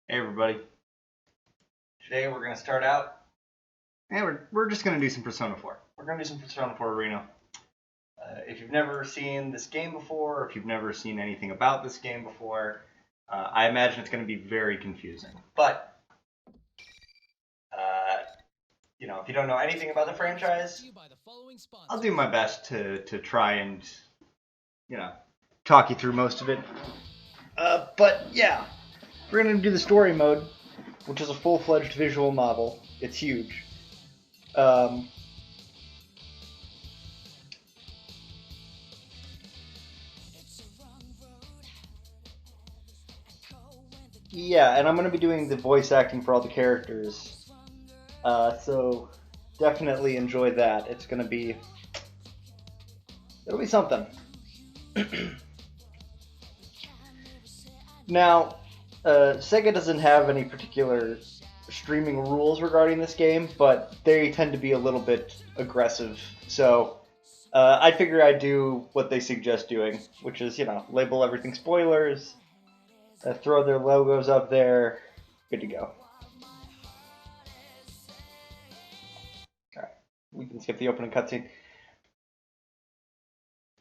Hey everybody. Today we're going to start out and we're just going to do some Persona 4. We're going to do some Persona 4 Arena. If you've never seen this game before, or if you've never seen anything about this game before, I imagine it's going to be very confusing. But, if you don't know anything about the franchise, I'll do my best to try and, talk you through most of it. But yeah, we're going to do the story mode, which is a full-fledged visual novel. It's huge. Yeah, and I'm going to be doing the voice acting for all the characters. So definitely enjoy that. It'll be something. Now, Sega doesn't have any particular streaming rules regarding this game, but they tend to be a little bit aggressive. So I figure I'd do what they suggest doing, which is, label everything spoilers, throw their logos up there, good to go. Alright, we can skip the opening cutscene.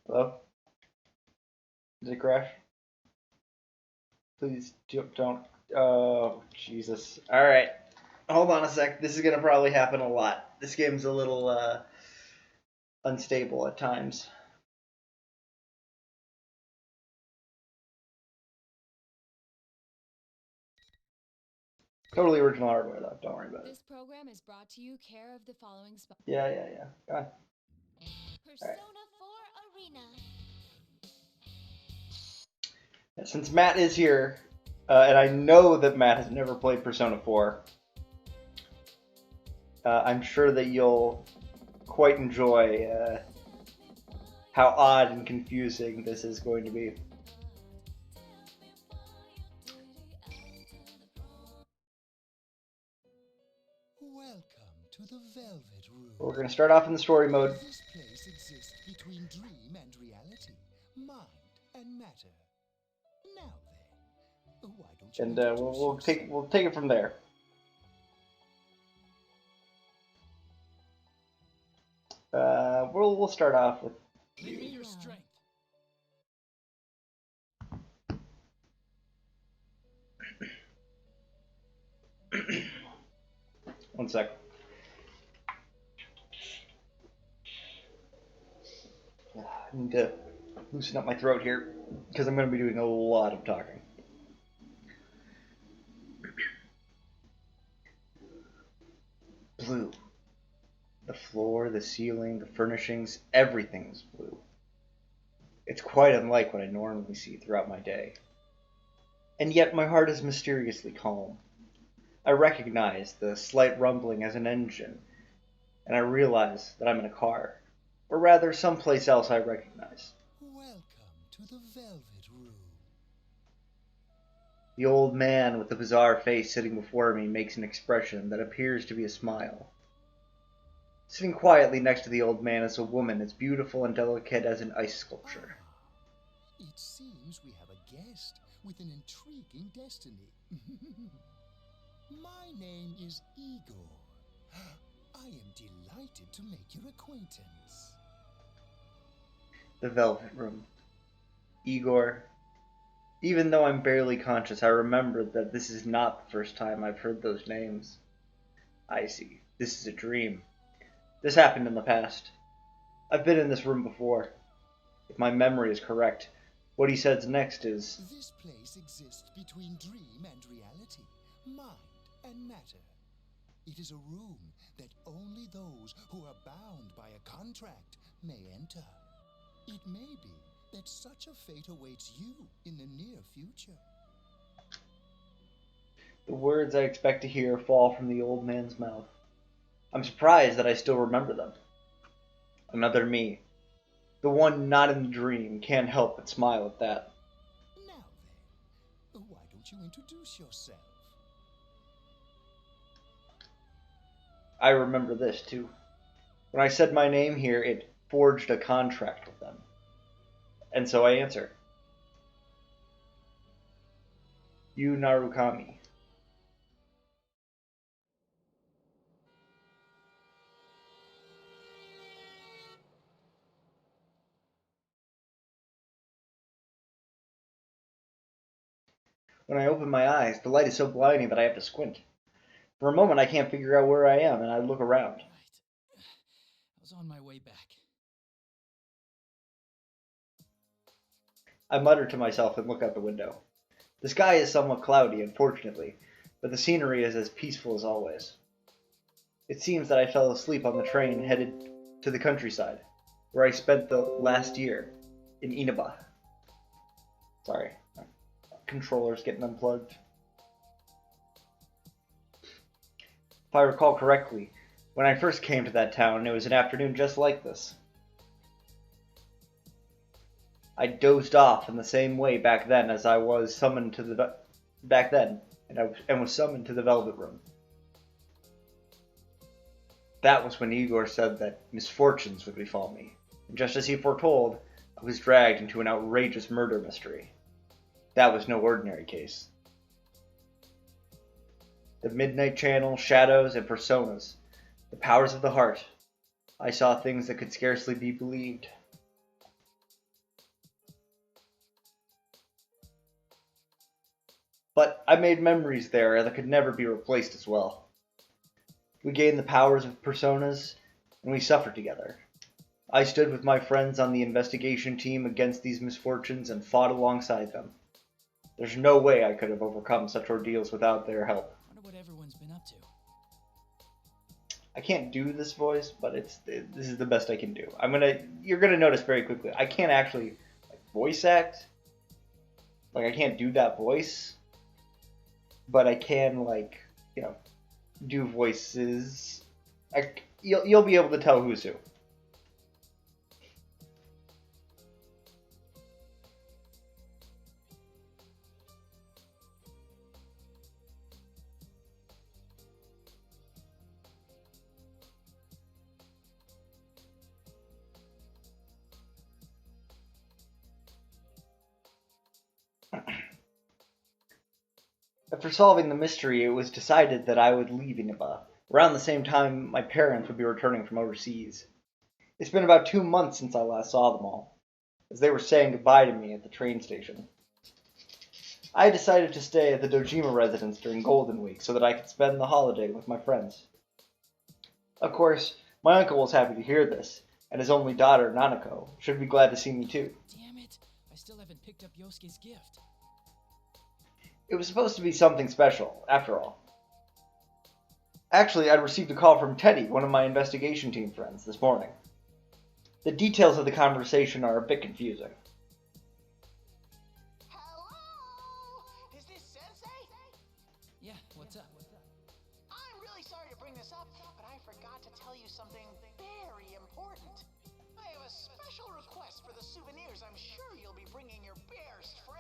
Hello? Did it crash? Please don't. Oh, Jesus. Alright. Hold on a sec. This is going to probably happen a lot. This game's a little unstable at times. Totally original hardware, though. Don't worry about it. This program is brought to you care of the following Yeah. Go on. Persona 4 Arena. Since Matt is here, and I know that Matt has never played Persona 4, I'm sure that you'll quite enjoy how odd and confusing this is going to be. Welcome to the Velvet Room. We're going to start off in the story mode. This place exists between dream and reality, mind and matter. Now then, why don't you? And we'll take it from there. We'll start off with. Give me your strength. One sec. I need to loosen up my throat here because I'm going to be doing a lot of talking. Blue. The floor, the ceiling, the furnishings, everything is blue. It's quite unlike what I normally see throughout my day. And yet my heart is mysteriously calm. I recognize the slight rumbling as an engine, and I realize that I'm in a car. Or rather, someplace else I recognize. Welcome to the Velvet Room. The old man with the bizarre face sitting before me makes an expression that appears to be a smile. Sitting quietly next to the old man is a woman as beautiful and delicate as an ice sculpture. It seems we have a guest with an intriguing destiny. My name is Igor. I am delighted to make your acquaintance. The Velvet Room. Igor. Even though I'm barely conscious, I remember that this is not the first time I've heard those names. I see. This is a dream. This happened in the past. I've been in this room before. If my memory is correct, what he says next is... This place exists between dream and reality, mind and matter. It is a room that only those who are bound by a contract may enter. It may be that such a fate awaits you in the near future. The words I expect to hear fall from the old man's mouth. I'm surprised that I still remember them. Another me. The one not in the dream can't help but smile at that. Now then, why don't you introduce yourself? I remember this, too. When I said my name here, it forged a contract with them. And so I answer. Yu Narukami. When I open my eyes, the light is so blinding that I have to squint. For a moment, I can't figure out where I am, and I look around. Right. I was on my way back. I mutter to myself and look out the window. The sky is somewhat cloudy, unfortunately, but the scenery is as peaceful as always. It seems that I fell asleep on the train headed to the countryside, where I spent the last year, in Inaba. Sorry, my controller's getting unplugged. If I recall correctly, when I first came to that town, it was an afternoon just like this. I dozed off in the same way back then as I was summoned to the and was summoned to the Velvet Room. That was when Igor said that misfortunes would befall me, and just as he foretold, I was dragged into an outrageous murder mystery. That was no ordinary case. The Midnight Channel, shadows, and personas, the powers of the heart. I saw things that could scarcely be believed. But I made memories there that could never be replaced as well. We gained the powers of personas, and we suffered together. I stood with my friends on the investigation team against these misfortunes and fought alongside them. There's no way I could have overcome such ordeals without their help. Wonder what everyone's been up to. I can't do this voice, but this is the best I can do. You're gonna notice very quickly. I can't actually voice act. I can't do that voice, but I can do voices. You'll be able to tell who's who. After solving the mystery, it was decided that I would leave Inaba. Around the same time, my parents would be returning from overseas. It's been about 2 months since I last saw them all, as they were saying goodbye to me at the train station. I decided to stay at the Dojima residence during Golden Week so that I could spend the holiday with my friends. Of course, my uncle was happy to hear this, and his only daughter, Nanako, should be glad to see me too. Damn it! I still haven't picked up Yosuke's gift. It was supposed to be something special, after all. Actually, I'd received a call from Teddy, one of my investigation team friends, this morning. The details of the conversation are a bit confusing. Hello? Is this Sensei? Yeah, what's up? I'm really sorry to bring this up, but I forgot to tell you something very important. I have a special request for the souvenirs I'm sure you'll be bringing your bear's friend.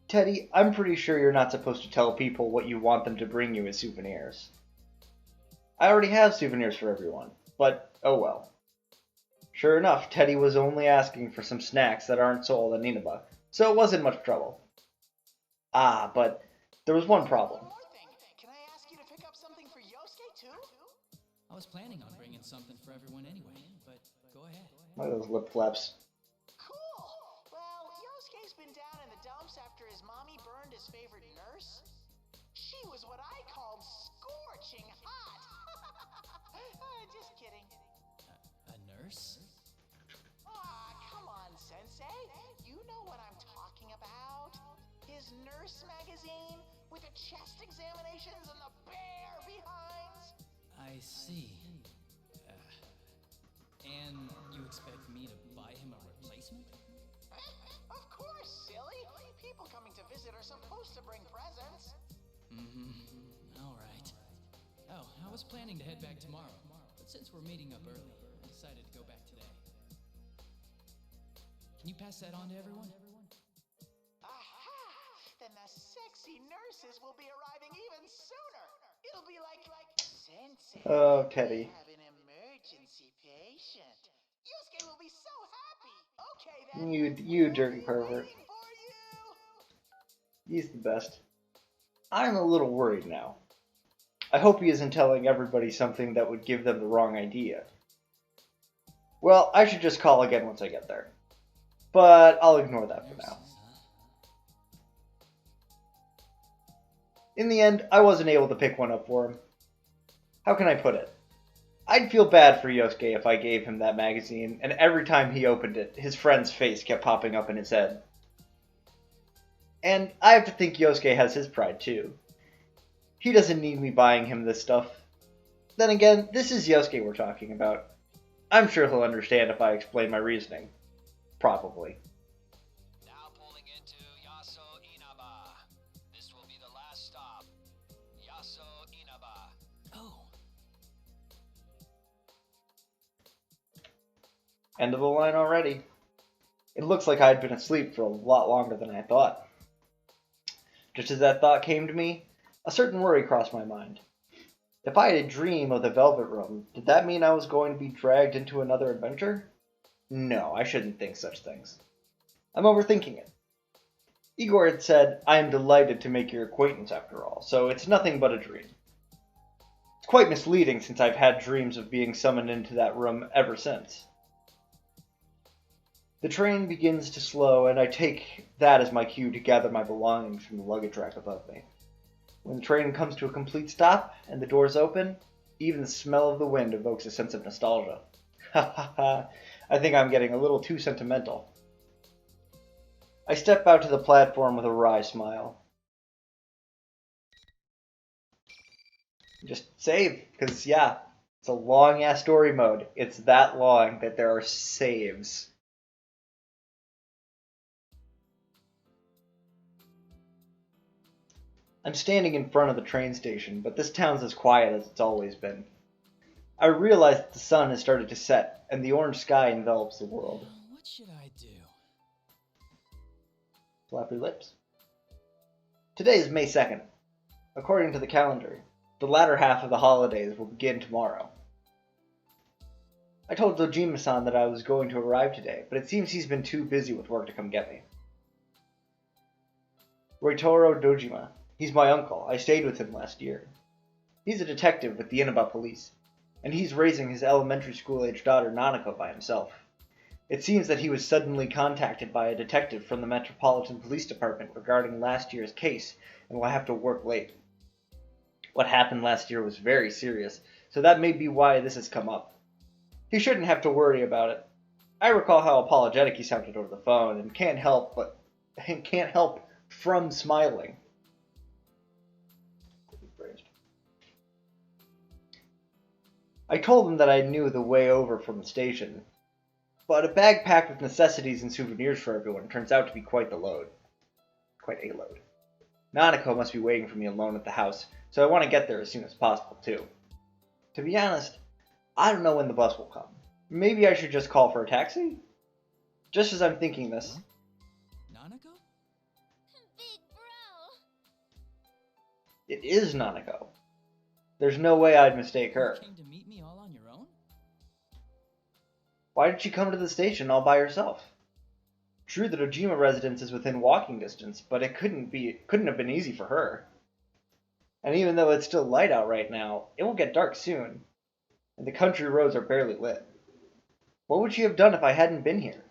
Teddy, I'm pretty sure you're not supposed to tell people what you want them to bring you as souvenirs. I already have souvenirs for everyone, but oh well. Sure enough, Teddy was only asking for some snacks that aren't sold in Inaba, so it wasn't much trouble. Ah, but there was one problem. One more thing. Can I ask you to pick up something for Yosuke too? I was planning on bringing something for everyone anyway, but go ahead. Look at those lip flaps. Cool. Well, Yosuke's been down in the dumps after his mommy burned his favorite nurse. She was what I called scorching hot. Just kidding. A nurse? Ah, come on, Sensei. You know what I'm talking about. His nurse magazine with the chest examinations and the bear behinds. I see. And you expect me to buy him a replacement? Of course, silly. People coming to visit are supposed to bring presents. All right. Oh, I was planning to head back tomorrow, but since we're meeting up early, I decided to go back today. Can you pass that on to everyone? Aha! Then the sexy nurses will be arriving even sooner. It'll be like Sensei. Oh, Teddy. We have an emergency patient. Yosuke will be so happy. Okay then. You dirty pervert. Waiting for you. He's the best. I'm a little worried now. I hope he isn't telling everybody something that would give them the wrong idea. Well, I should just call again once I get there. but I'll ignore that for now. In the end, I wasn't able to pick one up for him. How can I put it? I'd feel bad for Yosuke if I gave him that magazine, and every time he opened it, his friend's face kept popping up in his head. And I have to think Yosuke has his pride too. He doesn't need me buying him this stuff. Then again, this is Yosuke we're talking about. I'm sure he'll understand if I explain my reasoning. Probably. Now pulling into Yaso Inaba. This will be the last stop. Yaso Inaba. Oh, End of the line already. It looks like I had been asleep for a lot longer than I thought. Just as that thought came to me, a certain worry crossed my mind. If I had a dream of the Velvet Room, did that mean I was going to be dragged into another adventure? No, I shouldn't think such things. I'm overthinking it. Igor had said, I am delighted to make your acquaintance after all, so it's nothing but a dream. It's quite misleading since I've had dreams of being summoned into that room ever since. The train begins to slow, and I take that as my cue to gather my belongings from the luggage rack above me. When the train comes to a complete stop, and the doors open, even the smell of the wind evokes a sense of nostalgia. Ha ha ha, I think I'm getting a little too sentimental. I step out to the platform with a wry smile. Just save, because yeah, it's a long-ass story mode. It's that long that there are saves. I'm standing in front of the train station, but this town's as quiet as it's always been. I realize that the sun has started to set, and the orange sky envelops the world. what should I do? Flap your lips. Today is May 2nd. According to the calendar, the latter half of the holidays will begin tomorrow. I told Dojima-san that I was going to arrive today, but it seems he's been too busy with work to come get me. Roitoro Dojima. He's my uncle. I stayed with him last year. He's a detective with the Inaba police, and he's raising his elementary school-aged daughter Nanako by himself. It seems that he was suddenly contacted by a detective from the Metropolitan Police Department regarding last year's case, and will have to work late. What happened last year was very serious, so that may be why this has come up. He shouldn't have to worry about it. I recall how apologetic he sounded over the phone, and can't help from smiling. I told him that I knew the way over from the station, but a bag packed with necessities and souvenirs for everyone turns out to be quite a load. Nanako must be waiting for me alone at the house, so I want to get there as soon as possible too. To be honest, I don't know when the bus will come. Maybe I should just call for a taxi? Just as I'm thinking this. Nanako? Big bro. It is Nanako. There's no way I'd mistake her. You came to meet me all on your own? Why did she come to the station all by herself? True, the Dojima residence is within walking distance, but it couldn't have been easy for her. And even though it's still light out right now, it will get dark soon, and the country roads are barely lit. What would she have done if I hadn't been here?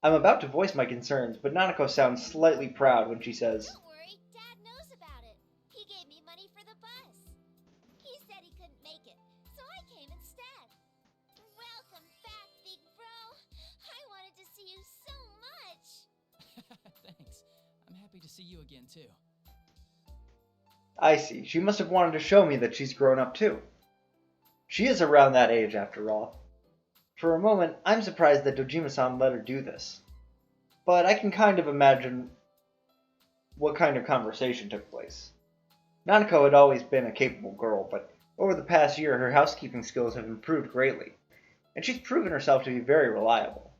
I'm about to voice my concerns, but Nanako sounds slightly proud when she says, Don't worry, Dad knows about it. He gave me money for the bus. He said he couldn't make it, so I came instead. Welcome back, big bro. I wanted to see you so much. Thanks. I'm happy to see you again, too. I see, she must have wanted to show me that she's grown up too. She is around that age after all. For a moment, I'm surprised that Dojima-san let her do this. But I can kind of imagine what kind of conversation took place. Nanako had always been a capable girl, but over the past year her housekeeping skills have improved greatly, and she's proven herself to be very reliable.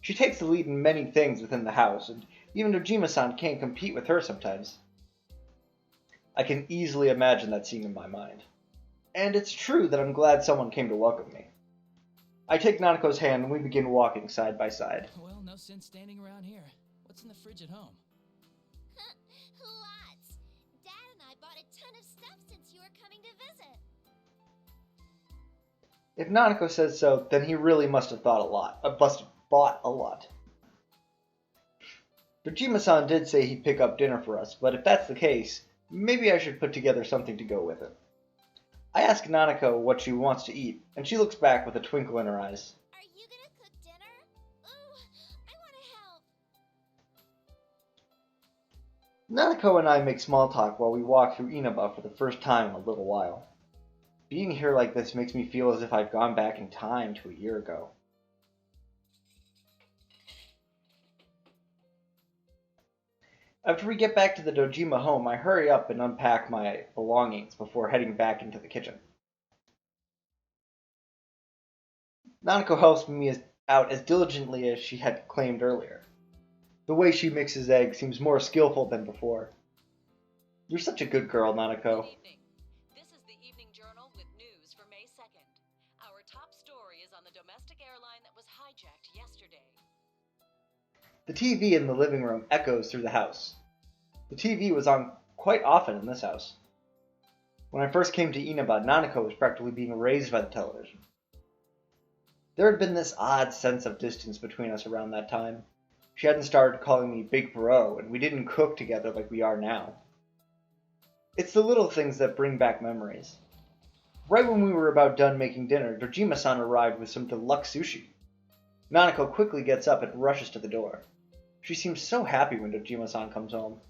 She takes the lead in many things within the house, and even Dojima-san can't compete with her sometimes. I can easily imagine that scene in my mind. And it's true that I'm glad someone came to welcome me. I take Nanako's hand and we begin walking side by side. Well, no sense standing around here. What's in the fridge at home? Lots. Dad and I bought a ton of stuff since you were coming to visit. If Nanako says so, then he really must have bought a lot. Dojima-san did say he'd pick up dinner for us, but if that's the case, maybe I should put together something to go with it. I ask Nanako what she wants to eat, and she looks back with a twinkle in her eyes. Are you gonna cook dinner? Ooh, I wanna help. Nanako and I make small talk while we walk through Inaba for the first time in a little while. Being here like this makes me feel as if I've gone back in time to a year ago. After we get back to the Dojima home, I hurry up and unpack my belongings before heading back into the kitchen. Nanako helps me out as diligently as she had claimed earlier. The way she mixes eggs seems more skillful than before. You're such a good girl, Nanako. Good evening. This is the Evening Journal with news for May 2nd. Our top story is on the domestic airline that was hijacked yesterday. The TV in the living room echoes through the house. The TV was on quite often in this house. When I first came to Inaba, Nanako was practically being raised by the television. There had been this odd sense of distance between us around that time. She hadn't started calling me Big Bro, and we didn't cook together like we are now. It's the little things that bring back memories. Right when we were about done making dinner, Dojima-san arrived with some deluxe sushi. Nanako quickly gets up and rushes to the door. She seems so happy when Dojima-san comes home.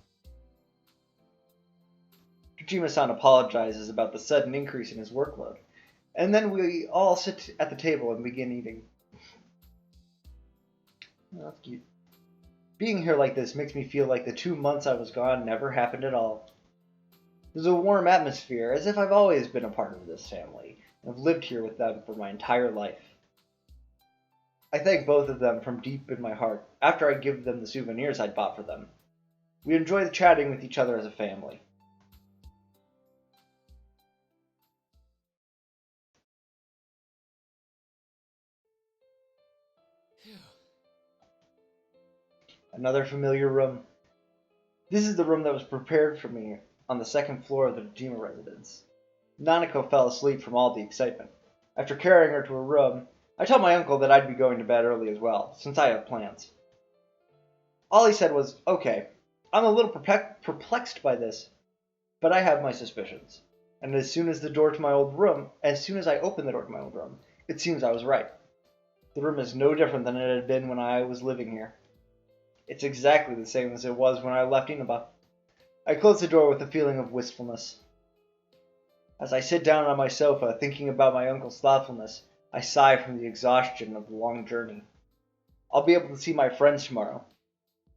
Dojima-san apologizes about the sudden increase in his workload, and then we all sit at the table and begin eating. Oh, that's cute. Being here like this makes me feel like the 2 months I was gone never happened at all. There's a warm atmosphere, as if I've always been a part of this family, and have lived here with them for my entire life. I thank both of them from deep in my heart, after I give them the souvenirs I'd bought for them. We enjoy chatting with each other as a family. Another familiar room. This is the room that was prepared for me on the second floor of the Dojima residence. Nanako fell asleep from all the excitement. After carrying her to her room, I told my uncle that I'd be going to bed early as well, since I have plans. All he said was, okay, I'm a little perplexed by this, but I have my suspicions. And as soon as I opened the door to my old room, it seems I was right. The room is no different than it had been when I was living here. It's exactly the same as it was when I left Inaba. I close the door with a feeling of wistfulness. As I sit down on my sofa, thinking about my uncle's thoughtfulness, I sigh from the exhaustion of the long journey. I'll be able to see my friends tomorrow.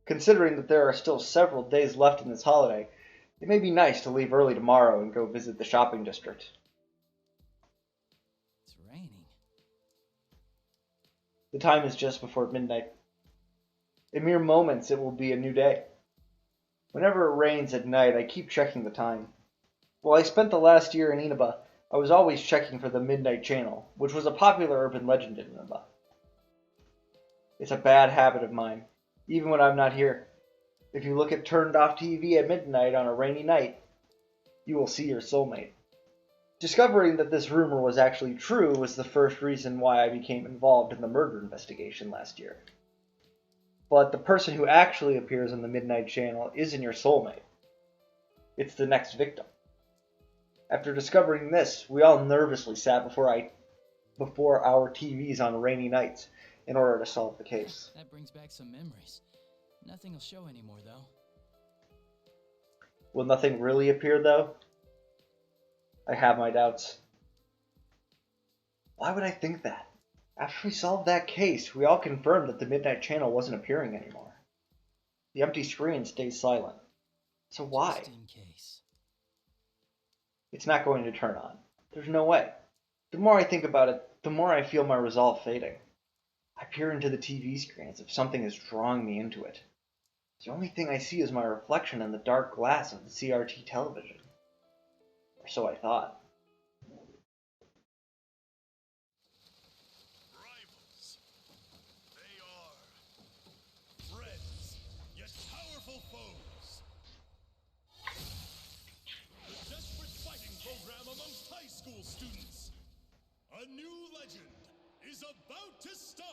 Considering that there are still several days left in this holiday, it may be nice to leave early tomorrow and go visit the shopping district. It's raining. The time is just before midnight. In mere moments, it will be a new day. Whenever it rains at night, I keep checking the time. While I spent the last year in Inaba, I was always checking for the Midnight Channel, which was a popular urban legend in Inaba. It's a bad habit of mine, even when I'm not here. If you look at turned off TV at midnight on a rainy night, you will see your soulmate. Discovering that this rumor was actually true was the first reason why I became involved in the murder investigation last year. But the person who actually appears on the Midnight Channel isn't your soulmate. It's the next victim. After discovering this, we all nervously sat before our TVs on rainy nights in order to solve the case. That brings back some memories. Nothing will show anymore, though. Will nothing really appear, though? I have my doubts. Why would I think that? After we solved that case, we all confirmed that the Midnight Channel wasn't appearing anymore. The empty screen stays silent. So why? Just in case. It's not going to turn on. There's no way. The more I think about it, the more I feel my resolve fading. I peer into the TV screen as if something is drawing me into it. The only thing I see is my reflection in the dark glass of the CRT television. Or so I thought. Rivals. They are friends, yet powerful foes. The desperate fighting program amongst high school students. A new legend is about to start.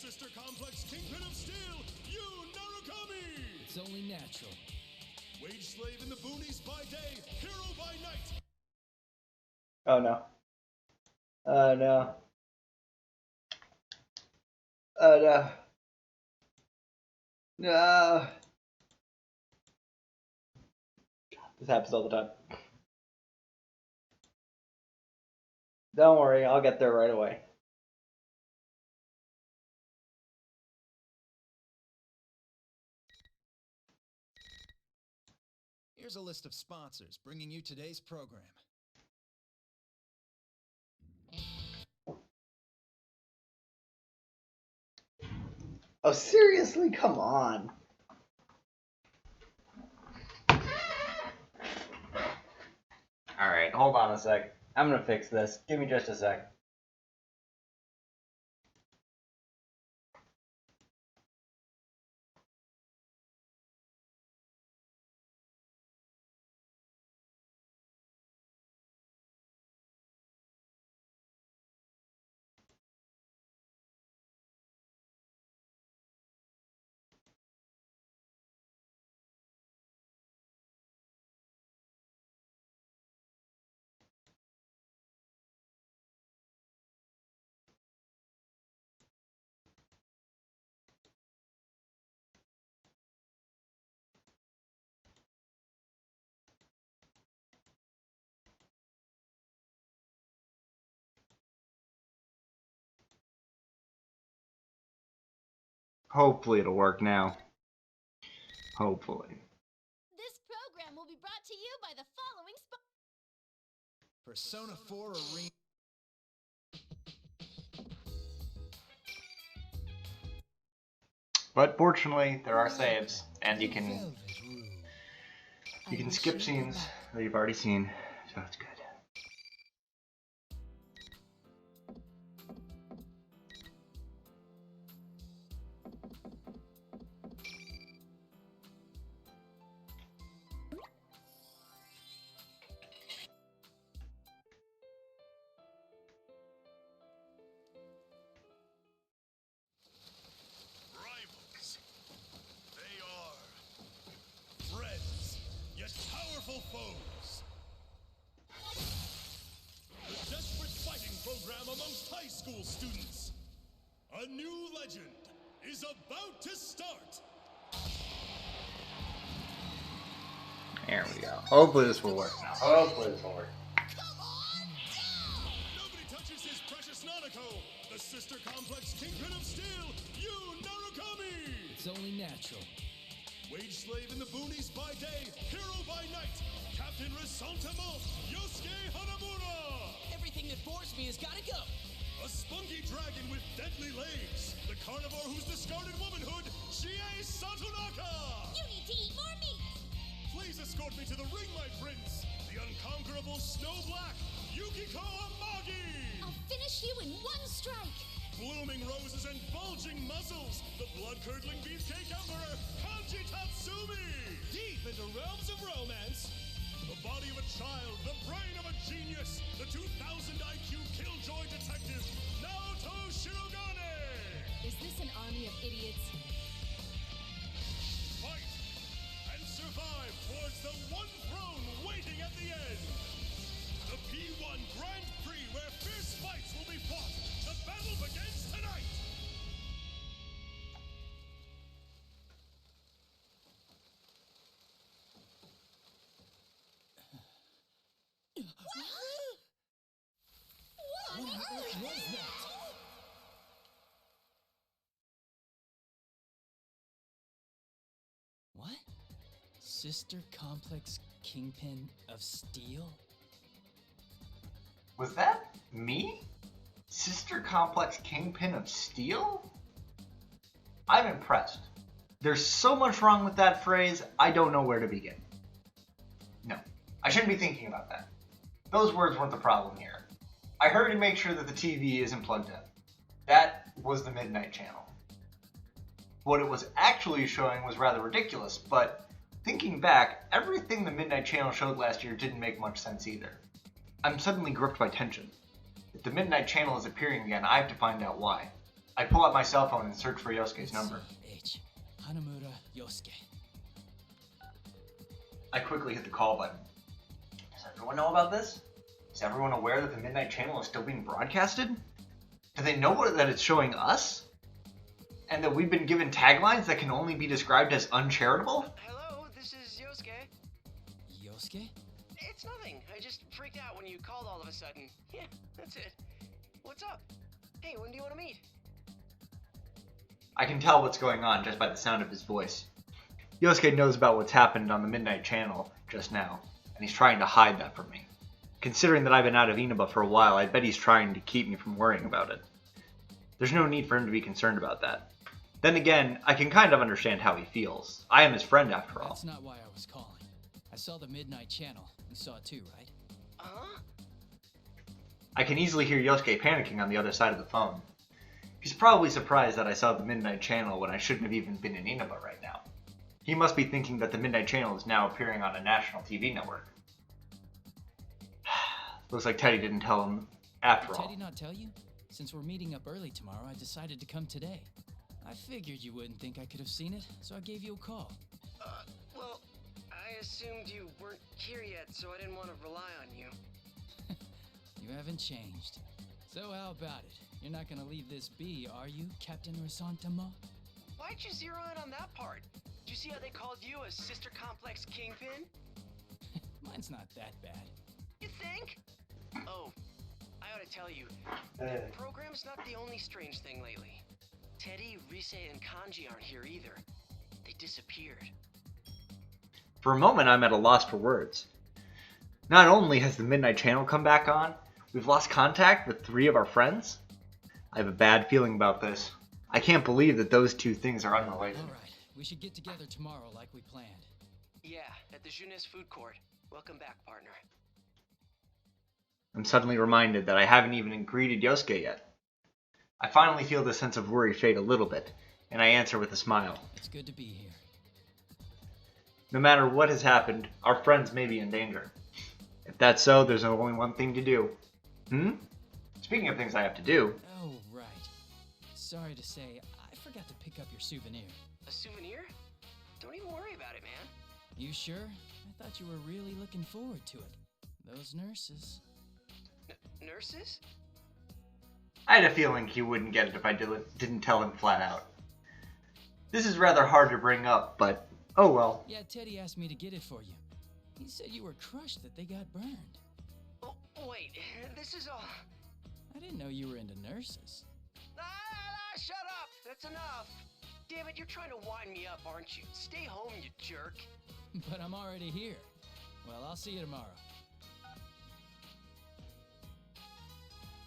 Sister Complex Kingpin of Steel, Yu Narukami! It's only natural. Wage slave in the boonies by day, hero by night. Oh no. Oh no. Oh no. No. This happens all the time. Don't worry, I'll get there right away. Here's a list of sponsors bringing you today's program. Oh, seriously? Come on. Alright, hold on a sec. I'm gonna fix this. Give me just a sec. Hopefully it'll work now. Hopefully. This program will be brought to you by the following Persona 4 Arena. But fortunately, there are saves, and you can skip scenes that you've already seen, so it's good. Rivals. They are friends, yet powerful foes. The desperate fighting program amongst high school students. A new legend is about to start. There we go. Hopefully this will work now. Hopefully this will work. Nobody touches his precious Nanako, the Sister Complex Kingpin of Steel, Yu Narukami! It's only natural. Wage slave in the boonies by day, hero by night, Captain Resentiment, Yosuke Hanamura! Everything that bores me has gotta go. A spunky dragon with deadly legs, the carnivore who's discarded womanhood, Chie Satonaka! You need to eat more meat! Please escort me to the ring, my prince, the unconquerable Snow Black, Yukiko Amagi! I'll finish you in one strike! Blooming roses and bulging muscles, the blood-curdling beefcake emperor, Kanji Tatsumi! Deep into realms of romance, the body of a child, the brain of a genius, the 2000 IQ killjoy detective, Naoto Shirogane! Is this an army of idiots? Fight and survive towards the one throne waiting at the end! The P1 Grand Prix where fierce fights will be fought! The battle begins tonight! What on earth was that? What? Sister Complex Kingpin of Steel? Was that me? Sister Complex Kingpin of Steel? I'm impressed. There's so much wrong with that phrase, I don't know where to begin. No, I shouldn't be thinking about that. Those words weren't the problem here. I hurry to make sure that the TV isn't plugged in. That was the Midnight Channel. What it was actually showing was rather ridiculous, but thinking back, everything the Midnight Channel showed last year didn't make much sense either. I'm suddenly gripped by tension. If the Midnight Channel is appearing again, I have to find out why. I pull out my cell phone and search for Yosuke's number. H. Hanamura Yosuke. I quickly hit the call button. Does everyone know about this? Is everyone aware that the Midnight Channel is still being broadcasted? Do they know that it's showing us? And that we've been given taglines that can only be described as uncharitable? Hello, this is Yosuke. Yosuke? It's nothing. I just freaked out when you called all of a sudden. Yeah, that's it. What's up? Hey, when do you want to meet? I can tell what's going on just by the sound of his voice. Yosuke knows about what's happened on the Midnight Channel just now, and he's trying to hide that from me. Considering that I've been out of Inaba for a while, I bet he's trying to keep me from worrying about it. There's no need for him to be concerned about that. Then again, I can kind of understand how he feels. I am his friend after all. That's not why I was calling. I saw the Midnight Channel. You saw it too, right? Uh-huh. I can easily hear Yosuke panicking on the other side of the phone. He's probably surprised that I saw the Midnight Channel when I shouldn't have even been in Inaba right now. He must be thinking that the Midnight Channel is now appearing on a national TV network. Looks like Teddy didn't tell him after all. Did Teddy not tell you? Since we're meeting up early tomorrow, I decided to come today. I figured you wouldn't think I could have seen it, so I gave you a call. Well, I assumed you weren't here yet, so I didn't want to rely on you. You haven't changed. So how about it? You're not gonna leave this be, are you, Captain Risantama? Why'd you zero in on that part? Did you see how they called you a sister complex kingpin? Mine's not that bad. You think? Oh, I ought to tell you, the program's not the only strange thing lately. Teddy, Rise, and Kanji aren't here either. They disappeared. For a moment, I'm at a loss for words. Not only has the Midnight Channel come back on, we've lost contact with 3 of our friends. I have a bad feeling about this. I can't believe that those 2 things are unrelated. Alright, we should get together tomorrow like we planned. Yeah, at the Jeunesse food court. Welcome back, partner. I'm suddenly reminded that I haven't even greeted Yosuke yet. I finally feel the sense of worry fade a little bit, and I answer with a smile. It's good to be here. No matter what has happened, our friends may be in danger. If that's so, there's only one thing to do. Speaking of things I have to do... Oh, right. Sorry to say, I forgot to pick up your souvenir. A souvenir? Don't even worry about it, man. You sure? I thought you were really looking forward to it. Those nurses... Nurses? I had a feeling he wouldn't get it if I didn't tell him flat out. This is rather hard to bring up, but oh well. Yeah, Teddy asked me to get it for you. He said you were crushed that they got burned. Oh, wait, this is all... I didn't know you were into nurses. Shut up! That's enough! Damn it, you're trying to wind me up, aren't you? Stay home, you jerk. But I'm already here. Well, I'll see you tomorrow.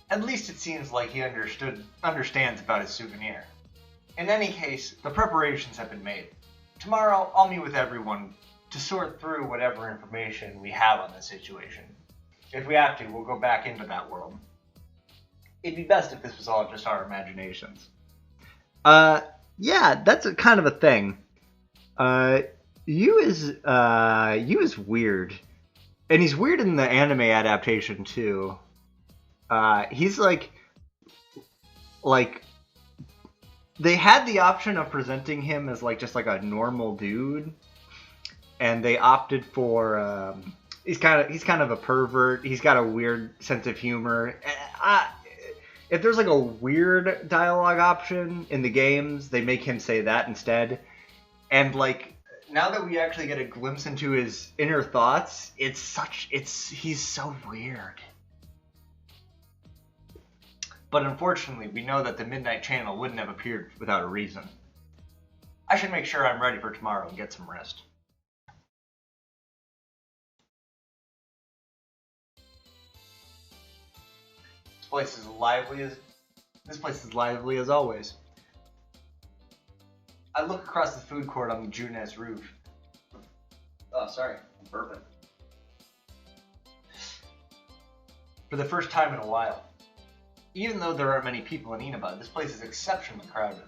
At least it seems like he understands about his souvenir. In any case, the preparations have been made. Tomorrow, I'll meet with everyone to sort through whatever information we have on this situation. If we have to, we'll go back into that world. It'd be best if this was all just our imaginations. Yeah, that's a kind of a thing. Yu is weird. And he's weird in the anime adaptation, too. He's like, they had the option of presenting him as like just like a normal dude, and they opted for he's kind of a pervert. He's got a weird sense of humor. If there's like a weird dialogue option in the games, they make him say that instead. And like now that we actually get a glimpse into his inner thoughts, he's so weird. But unfortunately, we know that the Midnight Channel wouldn't have appeared without a reason. I should make sure I'm ready for tomorrow and get some rest. This place is lively as always. I look across the food court on the Jeunesse roof. Oh, sorry, I'm burping. For the first time in a while. Even though there aren't many people in Inaba, this place is exceptionally crowded.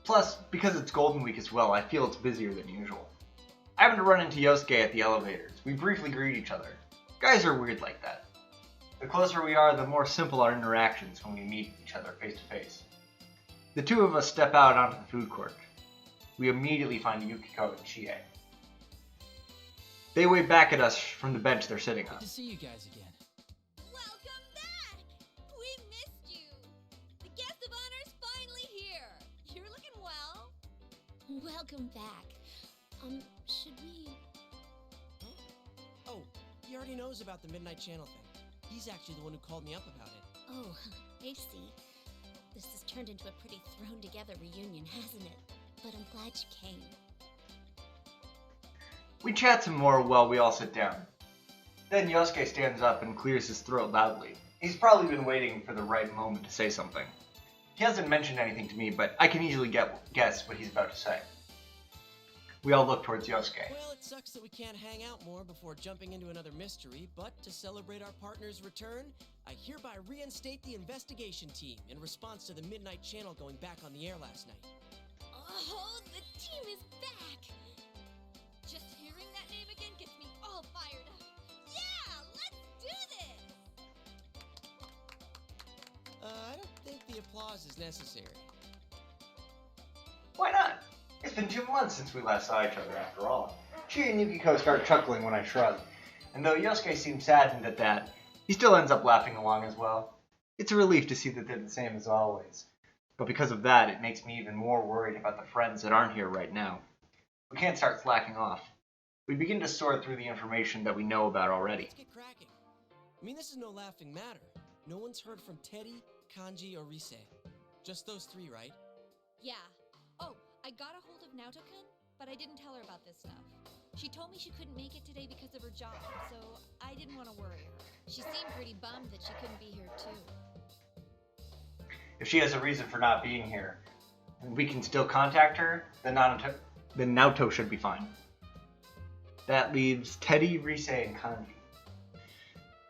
Plus, because it's Golden Week as well, I feel it's busier than usual. I happen to run into Yosuke at the elevators. We briefly greet each other. Guys are weird like that. The closer we are, the more simple our interactions when we meet each other face to face. The two of us step out onto the food court. We immediately find Yukiko and Chie. They wave back at us from the bench they're sitting on. Good to see you guys again. Welcome back! We missed you! The guest of honor's finally here! You're looking well. Welcome back. Should we... Oh, he already knows about the Midnight Channel thing. He's actually the one who called me up about it. Oh, I see. This has turned into a pretty thrown-together reunion, hasn't it? But I'm glad you came. We chat some more while we all sit down. Then Yosuke stands up and clears his throat loudly. He's probably been waiting for the right moment to say something. He hasn't mentioned anything to me, but I can easily guess what he's about to say. We all look towards Yosuke. Well, it sucks that we can't hang out more before jumping into another mystery, but to celebrate our partner's return, I hereby reinstate the investigation team in response to the Midnight Channel going back on the air last night. Oh, the team is back! Just hearing that name again gets me all fired up. Yeah, let's do this! I don't think the applause is necessary. Why not? It's been 2 months since we last saw each other after all. Chie and Yukiko start chuckling when I shrug, and though Yosuke seems saddened at that, he still ends up laughing along as well. It's a relief to see that they're the same as always, but because of that, it makes me even more worried about the friends that aren't here right now. We can't start slacking off. We begin to sort through the information that we know about already. Let's get cracking. I mean, this is no laughing matter. No one's heard from Teddy, Kanji, or Rise. Just those three, right? Yeah. Oh, I got a hold of Naoto-kun, but I didn't tell her about this stuff. She told me she couldn't make it today because of her job, so I didn't want to worry her. She seemed pretty bummed that she couldn't be here, too. If she has a reason for not being here, and we can still contact her, then Naoto should be fine. That leaves Teddy, Rise, and Kanji.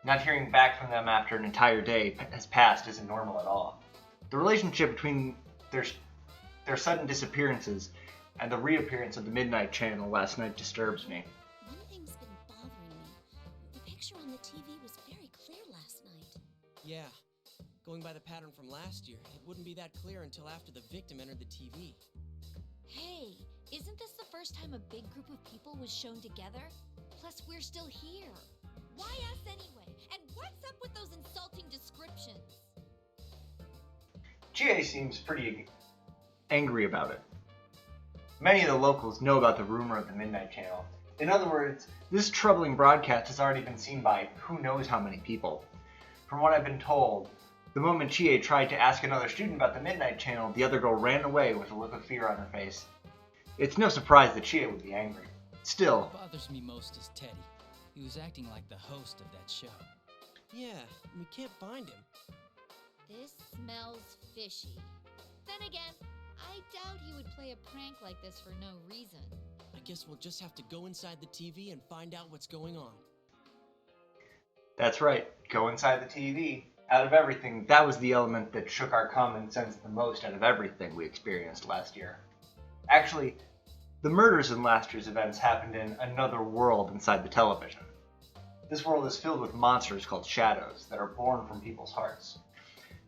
Not hearing back from them after an entire day has passed isn't normal at all. The relationship between their sudden disappearances and the reappearance of the Midnight Channel last night disturbs me. One thing's been bothering me. The picture on the TV was very clear last night. Yeah. Going by the pattern from last year, it wouldn't be that clear until after the victim entered the TV. Hey, isn't this the first time a big group of people was shown together? Plus, we're still here. Why us anyway? And what's up with those insulting descriptions? Chie seems pretty angry about it. Many of the locals know about the rumor of the Midnight Channel. In other words, this troubling broadcast has already been seen by who knows how many people. From what I've been told, the moment Chie tried to ask another student about the Midnight Channel, the other girl ran away with a look of fear on her face. It's no surprise that Chie would be angry. Still, What bothers me most is Teddy. He was acting like the host of that show. Yeah, we can't find him. This smells fishy. Then again, I doubt he would play a prank like this for no reason. I guess we'll just have to go inside the TV and find out what's going on. that's right, go inside the TV. Out of everything, that was the element that shook our common sense the most out of everything we experienced last year. Actually, the murders in last year's events happened in another world inside the television. This world is filled with monsters called shadows that are born from people's hearts.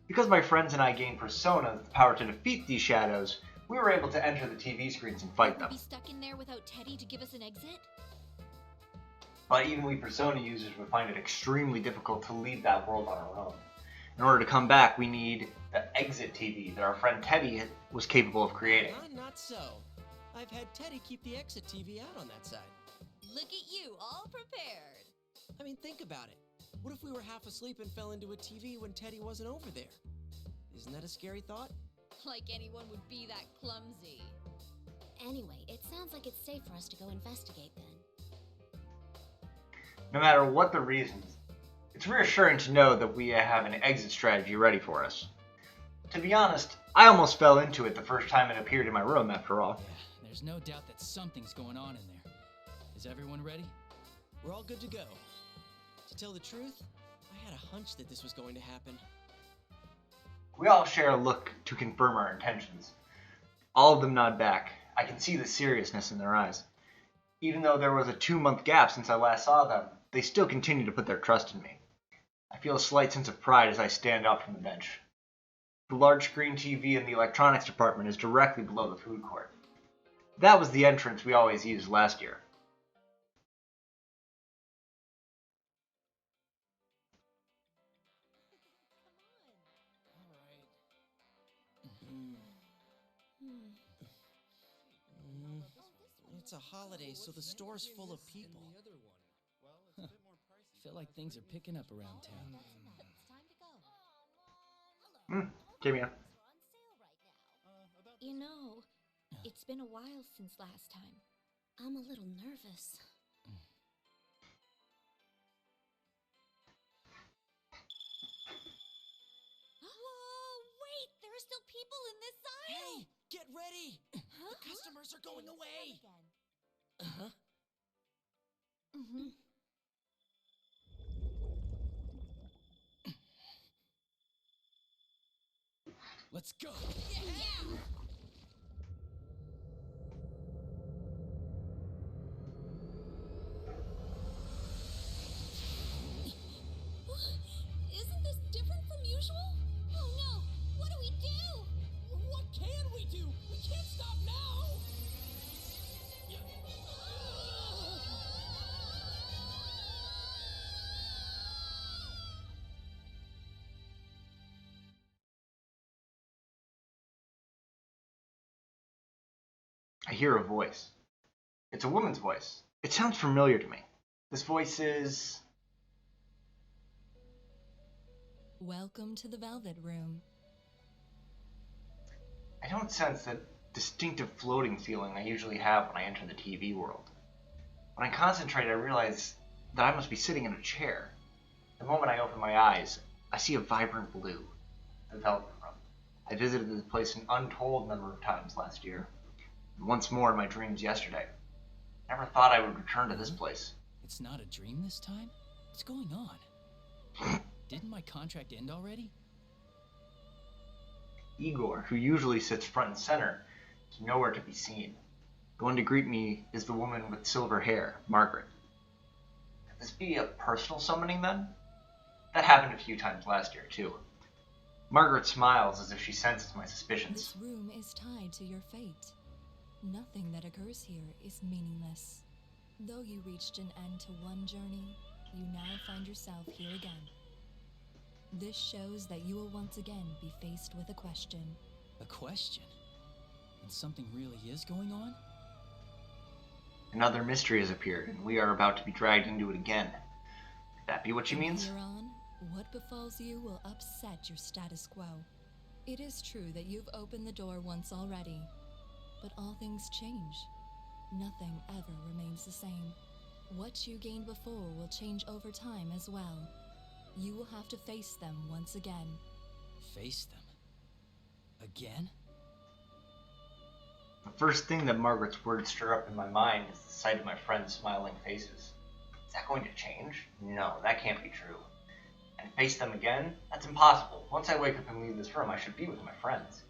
Because my friends and I gained personas, the power to defeat these shadows, we were able to enter the TV screens and fight them. Be stuck in there without Teddy to give us an exit? But even we persona users would find it extremely difficult to leave that world on our own. In order to come back, we need the exit TV that our friend Teddy was capable of creating. Not so. I've had Teddy keep the exit TV out on that side. Look at you, all prepared. I mean, think about it. What if we were half asleep and fell into a TV when Teddy wasn't over there? Isn't that a scary thought? Like anyone would be that clumsy. Anyway, it sounds like it's safe for us to go investigate then. No matter what the reasons, it's reassuring to know that we have an exit strategy ready for us. To be honest, I almost fell into it the first time it appeared in my room after all. Yeah, there's no doubt that something's going on in there. Is everyone ready? We're all good to go. To tell the truth, I had a hunch that this was going to happen. We all share a look to confirm our intentions. All of them nod back. I can see the seriousness in their eyes. Even though there was a 2-month gap since I last saw them, they still continue to put their trust in me. I feel a slight sense of pride as I stand up from the bench. The large screen TV in the electronics department is directly below the food court. That was the entrance we always used last year. It's a holiday, so the store's full of people. I feel like things are picking up around town. Jamie. You know, it's been a while since last time. I'm a little nervous. Whoa, wait! There are still people in this aisle! Hey, get ready! Huh? The customers are going away! Again. Mm-hmm. Let's go! Yeah! Isn't this different from usual? Oh no! What do we do? What can we do? We can't stop now! I hear a voice. It's a woman's voice. It sounds familiar to me. This voice is... Welcome to the Velvet Room. I don't sense that distinctive floating feeling I usually have when I enter the TV world. When I concentrate, I realize that I must be sitting in a chair. The moment I open my eyes, I see a vibrant blue, the Velvet Room. I visited this place an untold number of times last year, and once more in my dreams yesterday. Never thought I would return to this place. It's not a dream this time? What's going on? Didn't my contract end already? Igor, who usually sits front and center, is nowhere to be seen. The one to greet me is the woman with silver hair, Margaret. Could this be a personal summoning then? That happened a few times last year, too. Margaret smiles as if she senses my suspicions. This room is tied to your fate. Nothing that occurs here is meaningless. Though you reached an end to one journey, you now find yourself here again. This shows that you will once again be faced with a question. A question? And something really is going on? Another mystery has appeared, and we are about to be dragged into it again. Could that be what she means? From here on, what befalls you will upset your status quo. It is true that you've opened the door once already, but all things change. Nothing ever remains the same. What you gained before will change over time as well. You will have to face them once again. Face them? Again? The first thing that Margaret's words stir up in my mind is the sight of my friends' smiling faces. Is that going to change? No, that can't be true. And face them again? That's impossible. Once I wake up and leave this room, I should be with my friends.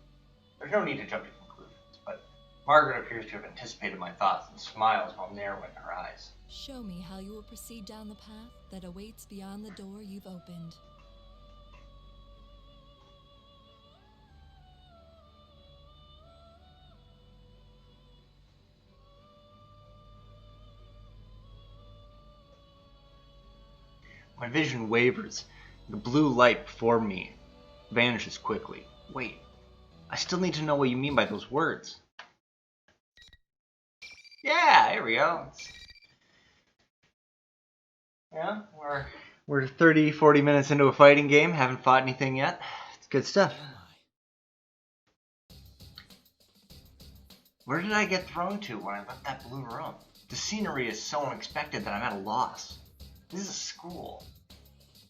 There's no need to jump to conclusions, but Margaret appears to have anticipated my thoughts and smiles while narrowing her eyes. Show me how you will proceed down the path that awaits beyond the door you've opened. My vision wavers. The blue light before me vanishes quickly. Wait, I still need to know what you mean by those words. Yeah, here we go. Yeah, we're 30, 40 minutes into a fighting game. Haven't fought anything yet. It's good stuff. Where did I get thrown to when I left that blue room? The scenery is so unexpected that I'm at a loss. This is a school.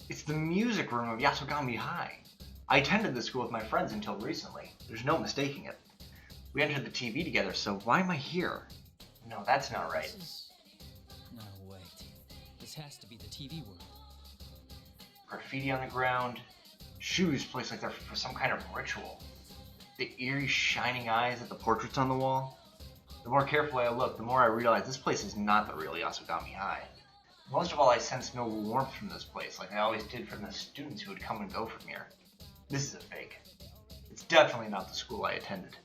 It's the music room of Yasogami High. I attended this school with my friends until recently. There's no mistaking it. We entered the TV together, so why am I here? No, that's not right. No, wait. This has to be the TV world. Graffiti on the ground, shoes placed like they're for some kind of ritual. The eerie shining eyes of the portraits on the wall. The more carefully I look, the more I realize this place is not the real Yasogami High. Most of all, I sense no warmth from this place, like I always did from the students who would come and go from here. This is a fake. It's definitely not the school I attended.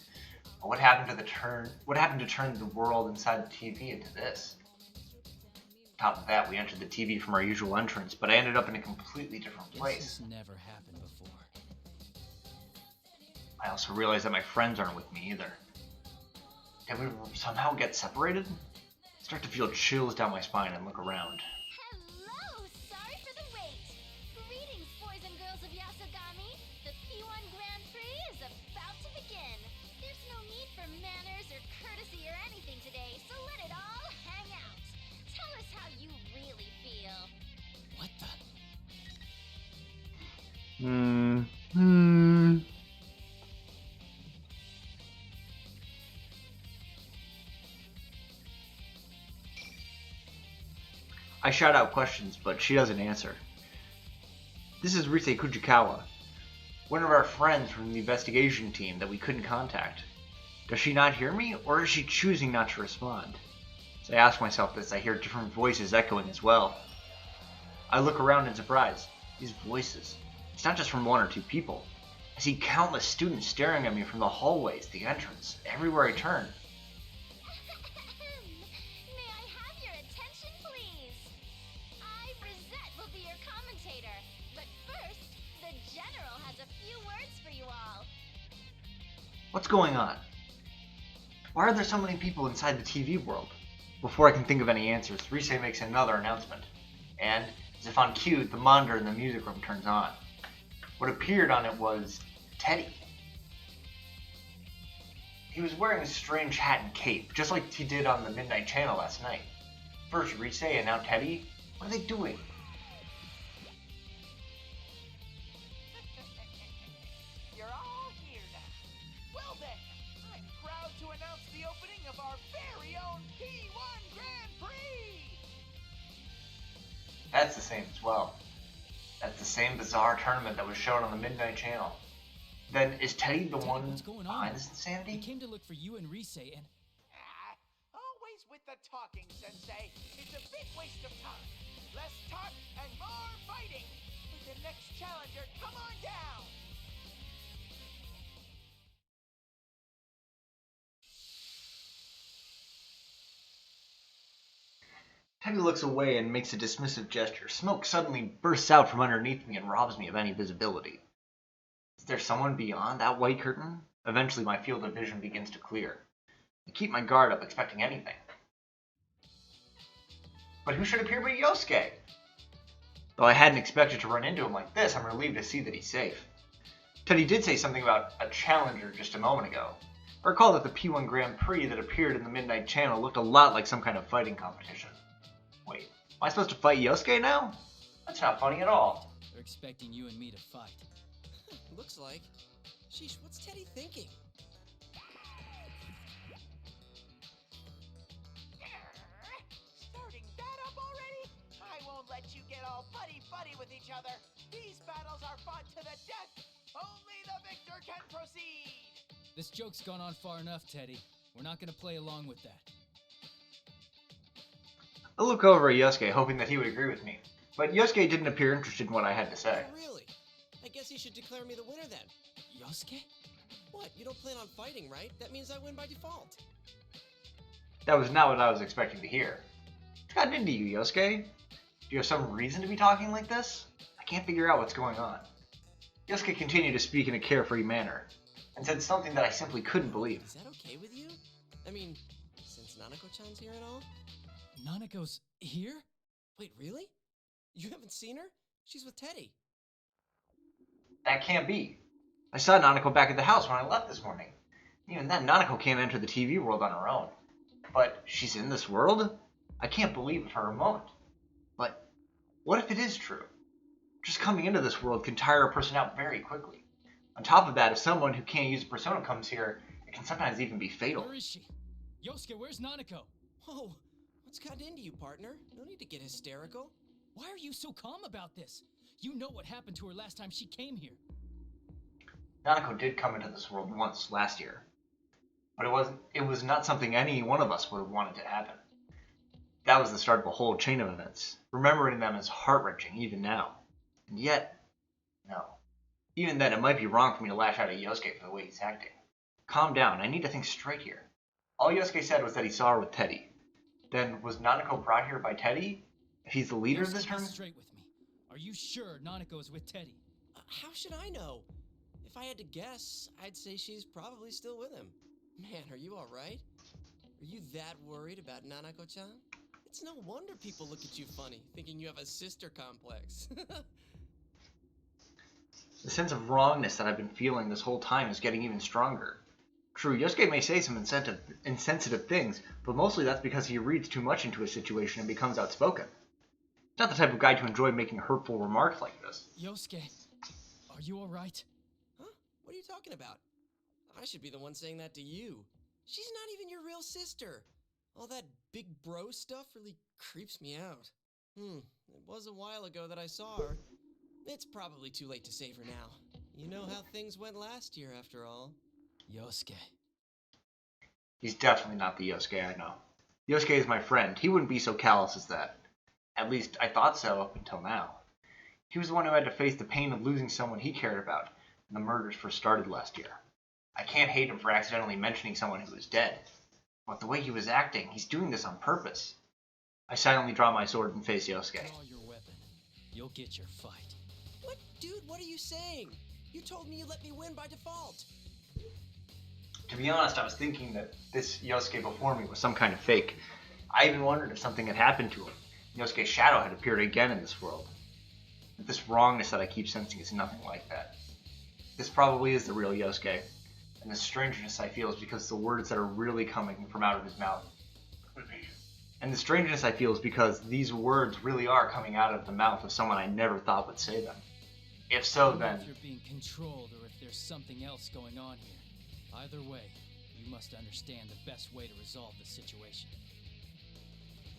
What happened to turn the world inside the TV into this? On top of that, we entered the TV from our usual entrance, but I ended up in a completely different place. This never happened before. I also realized that my friends aren't with me either. Did we somehow get separated? I start to feel chills down my spine and look around. Hello! Sorry for the wait. Greetings, boys and girls of Yasogami. The P1 Grand Prix is about to begin. There's no need for manners or courtesy or anything today, so let it all hang out. Tell us how you really feel. What the? I shout out questions, but she doesn't answer. This is Rise Kujikawa, one of our friends from the investigation team that we couldn't contact. Does she not hear me, or is she choosing not to respond? As I ask myself this, I hear different voices echoing as well. I look around in surprise. These voices, it's not just from one or two people. I see countless students staring at me from the hallways, the entrance, everywhere I turn. May I have your attention, please? I, Rosette, will be your commentator. But first, the General has a few words for you all. What's going on? Why are there so many people inside the TV world? Before I can think of any answers, Rise makes another announcement. And, as if on cue, the monitor in the music room turns on. What appeared on it was Teddy. He was wearing a strange hat and cape, just like he did on the Midnight Channel last night. First Rise and now Teddy? What are they doing? You're all here now. Well then, I'm proud to announce the opening of our very own P1 Grand Prix! That's the same as well. That's the same bizarre tournament that was shown on the Midnight Channel. Then, is Teddy the one behind this insanity? We came to look for you and Rise and... Always with the talking, Sensei. It's a big waste of time. Less talk and more fighting. With the next challenger, come on down! Teddy looks away and makes a dismissive gesture. Smoke suddenly bursts out from underneath me and robs me of any visibility. Is there someone beyond that white curtain? Eventually my field of vision begins to clear. I keep my guard up, expecting anything. But who should appear but Yosuke? Though I hadn't expected to run into him like this, I'm relieved to see that he's safe. Teddy did say something about a challenger just a moment ago. I recall that the P1 Grand Prix that appeared in the Midnight Channel looked a lot like some kind of fighting competition. Wait, am I supposed to fight Yosuke now? That's not funny at all. They're expecting you and me to fight. Looks like. Sheesh, what's Teddy thinking? Starting that up already? I won't let you get all buddy-buddy with each other. These battles are fought to the death. Only the victor can proceed. This joke's gone on far enough, Teddy. We're not gonna play along with that. I look over at Yosuke, hoping that he would agree with me. But Yosuke didn't appear interested in what I had to say. Oh, really? I guess you should declare me the winner then. Yosuke? What? You don't plan on fighting, right? That means I win by default. That was not what I was expecting to hear. What's gotten into you, Yosuke? Do you have some reason to be talking like this? I can't figure out what's going on. Yosuke continued to speak in a carefree manner, and said something that I simply couldn't believe. Is that okay with you? I mean, since Nanako-chan's here and all? Nanako's here? Wait, really? You haven't seen her? She's with Teddy. That can't be. I saw Nanako back at the house when I left this morning. Even then, Nanako can't enter the TV world on her own. But she's in this world? I can't believe it for a moment. But what if it is true? Just coming into this world can tire a person out very quickly. On top of that, if someone who can't use a persona comes here, it can sometimes even be fatal. Where is she? Yosuke, where's Nanako? Whoa, what's gotten into you, partner? No need to get hysterical. Why are you so calm about this? You know what happened to her last time she came here. Nanako did come into this world once last year. But it was not something any one of us would have wanted to happen. That was the start of a whole chain of events. Remembering them is heart-wrenching even now. And yet, no. Even then, it might be wrong for me to lash out at Yosuke for the way he's acting. Calm down, I need to think straight here. All Yosuke said was that he saw her with Teddy. Then, was Nanako brought here by Teddy? If he's the leader of this Yosuke, be tournament? straight with me. Are you sure Nanako's with Teddy? How should I know? If I had to guess, I'd say she's probably still with him. Man, are you alright? Are you that worried about Nanako-chan? It's no wonder people look at you funny, thinking you have a sister complex. The sense of wrongness that I've been feeling this whole time is getting even stronger. True, Yosuke may say some insensitive things, but mostly that's because he reads too much into a situation and becomes outspoken. He's not the type of guy to enjoy making hurtful remarks like this. Yosuke, are you alright? Huh? What are you talking about? I should be the one saying that to you. She's not even your real sister. All that big bro stuff really creeps me out. It was a while ago that I saw her. It's probably too late to save her now. You know how things went last year, after all. Yosuke. He's definitely not the Yosuke I know. Yosuke is my friend. He wouldn't be so callous as that. At least, I thought so up until now. He was the one who had to face the pain of losing someone he cared about when the murders first started last year. I can't hate him for accidentally mentioning someone who was dead. But the way he was acting, he's doing this on purpose. I silently draw my sword and face Yosuke. Draw your weapon. You'll get your fight. What? Dude, what are you saying? You told me you let me win by default. To be honest, I was thinking that this Yosuke before me was some kind of fake. I even wondered if something had happened to him. Yosuke's shadow had appeared again in this world. But this wrongness that I keep sensing is nothing like that. This probably is the real Yosuke. And the strangeness I feel is because the words that are really coming from out of his mouth. And the strangeness I feel is because these words really are coming out of the mouth of someone I never thought would say them. If so, I don't know then... if you're being controlled or if there's something else going on here. Either way, you must understand the best way to resolve the situation.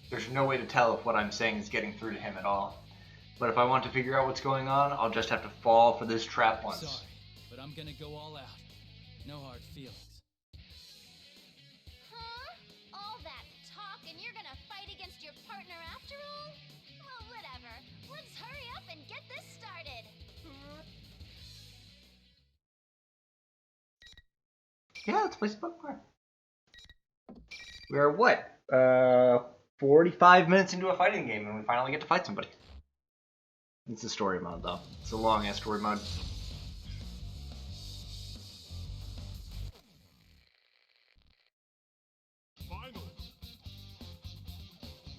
There's no way to tell if what I'm saying is getting through to him at all. But if I want to figure out what's going on, I'll just have to fall for this trap once. Sorry, but I'm gonna go all out. No hard feelings. Huh? All that talk and you're gonna fight against your partner after all? Well, whatever. Let's hurry up and get this started. Yeah, let's play some Pokemon. We're what? 45 minutes into a fighting game and we finally get to fight somebody. It's a story mode though. It's a long ass story mode.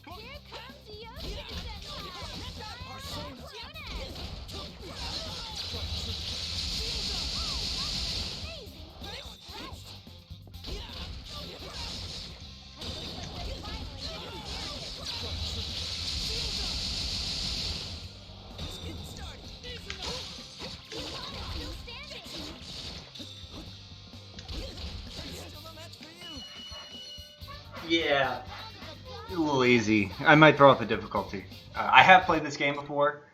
Here comes Yosuke! Yeah, a little easy. I might throw up the difficulty. I have played this game before.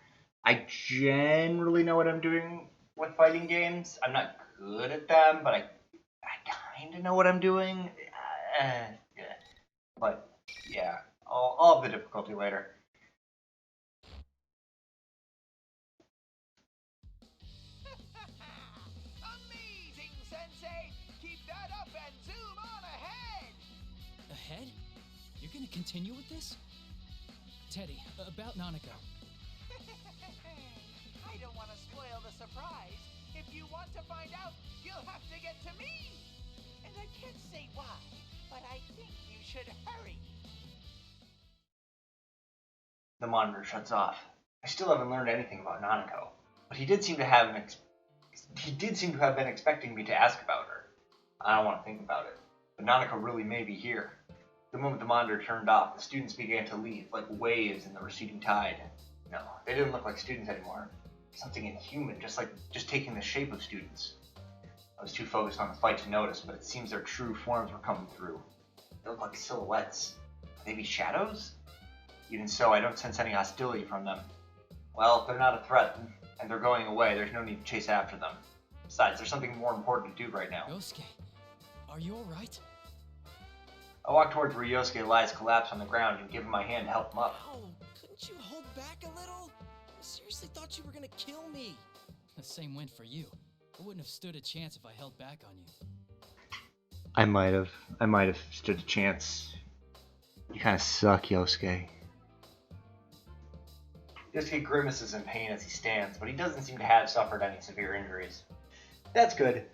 I generally know what I'm doing with fighting games. I'm not good at them, but I kind of know what I'm doing. But yeah, I'll have the difficulty later. Amazing, Sensei! Keep that up and zoom on ahead! Ahead? You're gonna continue with this? Teddy, about Nanako. I don't want to spoil the surprise. If you want to find out, you'll have to get to me. And I can't say why, but I think you should hurry. The monitor shuts off. I still haven't learned anything about Nanako, but he did seem to have been expecting me to ask about her. I don't want to think about it, but Nanako really may be here. The moment the monitor turned off, the students began to leave, like waves in the receding tide. No, they didn't look like students anymore. Something inhuman, just taking the shape of students. I was too focused on the fight to notice, but it seems their true forms were coming through. They look like silhouettes. Maybe shadows? Even so, I don't sense any hostility from them. Well, if they're not a threat, and they're going away, there's no need to chase after them. Besides, there's something more important to do right now. Yosuke, are you alright? I walk towards where Yosuke lies collapsed on the ground and give him my hand to help him up. Oh, couldn't you hold back a little? I seriously thought you were gonna kill me. The same went for you. I wouldn't have stood a chance if I held back on you. I might have stood a chance. You kind of suck, Yosuke. Yosuke grimaces in pain as he stands, but he doesn't seem to have suffered any severe injuries. That's good.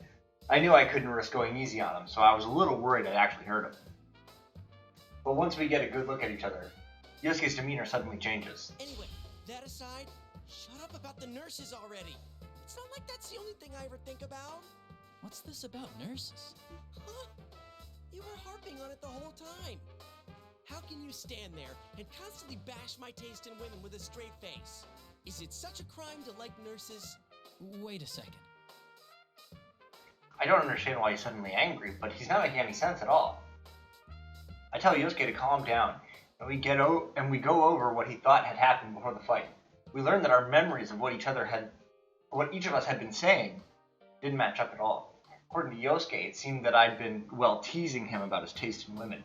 I knew I couldn't risk going easy on him, so I was a little worried I'd actually hurt him. But once we get a good look at each other, Yosuke's demeanor suddenly changes. Anyway, that aside, shut up about the nurses already. It's not like that's the only thing I ever think about. What's this about nurses? Huh? You were harping on it the whole time. How can you stand there and constantly bash my taste in women with a straight face? Is it such a crime to like nurses? Wait a second. I don't understand why he's suddenly angry, but he's not making any sense at all. I tell Yosuke to calm down, and we go over what he thought had happened before the fight. We learn that our memories of what each of us had been saying didn't match up at all. According to Yosuke, it seemed that I'd been, teasing him about his taste in women.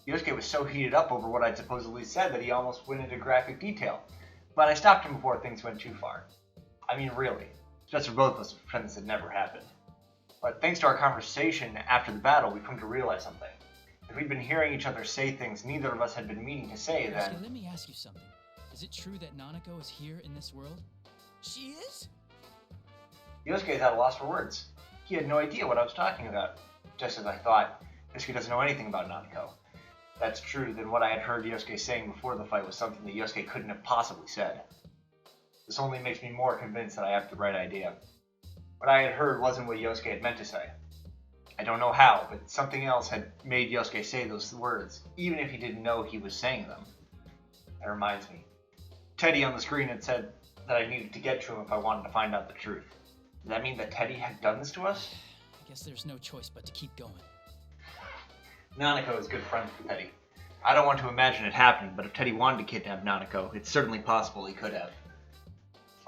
Yosuke was so heated up over what I'd supposedly said that he almost went into graphic detail. But I stopped him before things went too far. I mean, really. It's best for both of us to pretend this had never happened. But thanks to our conversation after the battle, we've come to realize something. If we'd been hearing each other say things neither of us had been meaning to say, then... Yosuke, let me ask you something. Is it true that Nanako is here in this world? She is? Yosuke's at a loss for words. He had no idea what I was talking about. Just as I thought, Yosuke doesn't know anything about Nanako. If that's true, then what I had heard Yosuke saying before the fight was something that Yosuke couldn't have possibly said. This only makes me more convinced that I have the right idea. What I had heard wasn't what Yosuke had meant to say. I don't know how, but something else had made Yosuke say those words, even if he didn't know he was saying them. That reminds me. Teddy on the screen had said that I needed to get to him if I wanted to find out the truth. Does that mean that Teddy had done this to us? I guess there's no choice but to keep going. Nanako is good friends with Teddy. I don't want to imagine it happening, but if Teddy wanted to kidnap Nanako, it's certainly possible he could have.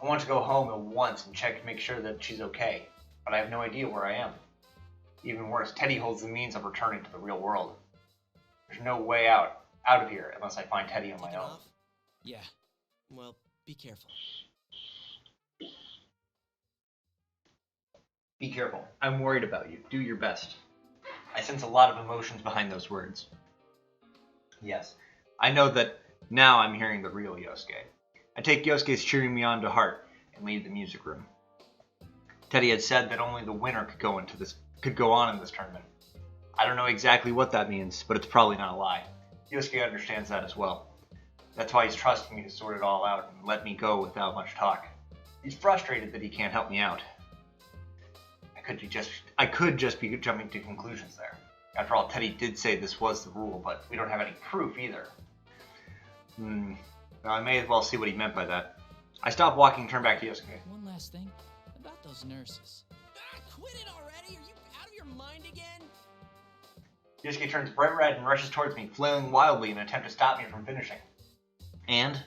I want to go home at once and check to make sure that she's okay, but I have no idea where I am. Even worse, Teddy holds the means of returning to the real world. There's no way out of here unless I find Teddy on my own. Yeah. Well, be careful. Be careful. I'm worried about you. Do your best. I sense a lot of emotions behind those words. Yes, I know that now I'm hearing the real Yosuke. I take Yosuke's cheering me on to heart and leave the music room. Teddy had said that only the winner could go on in this tournament. I don't know exactly what that means, but it's probably not a lie. Yosuke understands that as well. That's why he's trusting me to sort it all out and let me go without much talk. He's frustrated that he can't help me out. I could just be jumping to conclusions there. After all, Teddy did say this was the rule, but we don't have any proof either. Well, I may as well see what he meant by that. I stop walking and turn back to Yosuke. One last thing about those nurses. Quit it already! Are you out of your mind again? Yosuke turns bright red and rushes towards me, flailing wildly in an attempt to stop me from finishing. And...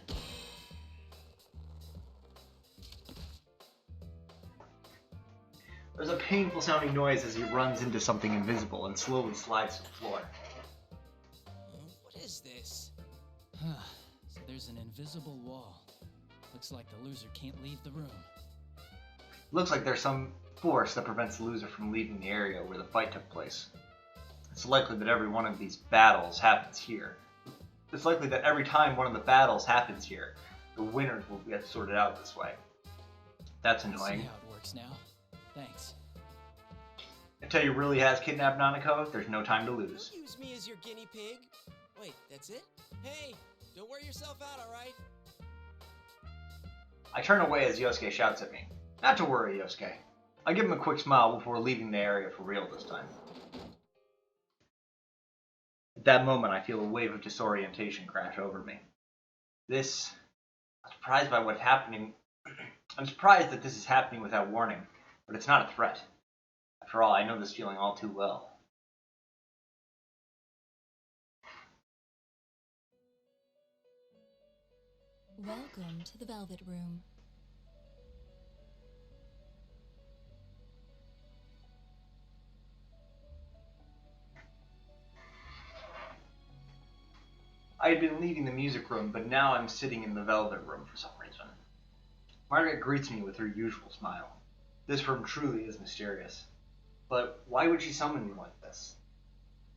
there's a painful sounding noise as he runs into something invisible and slowly slides to the floor. What is this? So there's an invisible wall. Looks like the loser can't leave the room. Looks like there's some force that prevents the loser from leaving the area where the fight took place. It's likely that every one of these battles happens here. It's likely that every time one of the battles happens here, the winners will get sorted out this way. That's annoying. See how it works now. Thanks. If Teddy really has kidnapped Nanako, there's no time to lose. Don't use me as your guinea pig. Wait, that's it? Hey, don't wear yourself out, alright? I turn away as Yosuke shouts at me. Not to worry, Yosuke. I give him a quick smile before leaving the area for real this time. At that moment, I feel a wave of disorientation crash over me. I'm surprised by what's happening. I'm surprised that this is happening without warning, but it's not a threat. After all, I know this feeling all too well. Welcome to the Velvet Room. I had been leaving the music room, but now I'm sitting in the Velvet Room for some reason. Margaret greets me with her usual smile. This room truly is mysterious. But why would she summon me like this?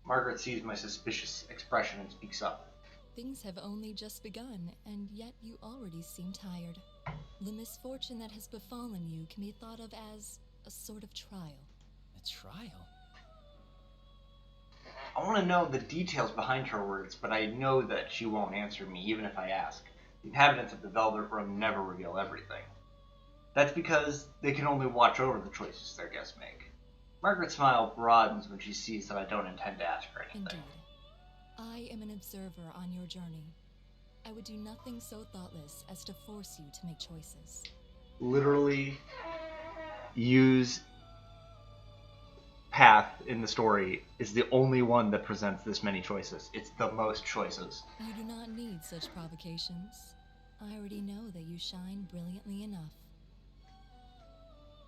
Margaret sees my suspicious expression and speaks up. Things have only just begun, and yet you already seem tired. The misfortune that has befallen you can be thought of as a sort of trial. A trial? I want to know the details behind her words, but I know that she won't answer me even if I ask. The inhabitants of the Velvet Room never reveal everything. That's because they can only watch over the choices their guests make. Margaret's smile broadens when she sees that I don't intend to ask her anything. Indeed. I am an observer on your journey. I would do nothing so thoughtless as to force you to make choices. Literally use path in the story is the only one that presents this many choices. It's the most choices. You do not need such provocations. I already know that you shine brilliantly enough.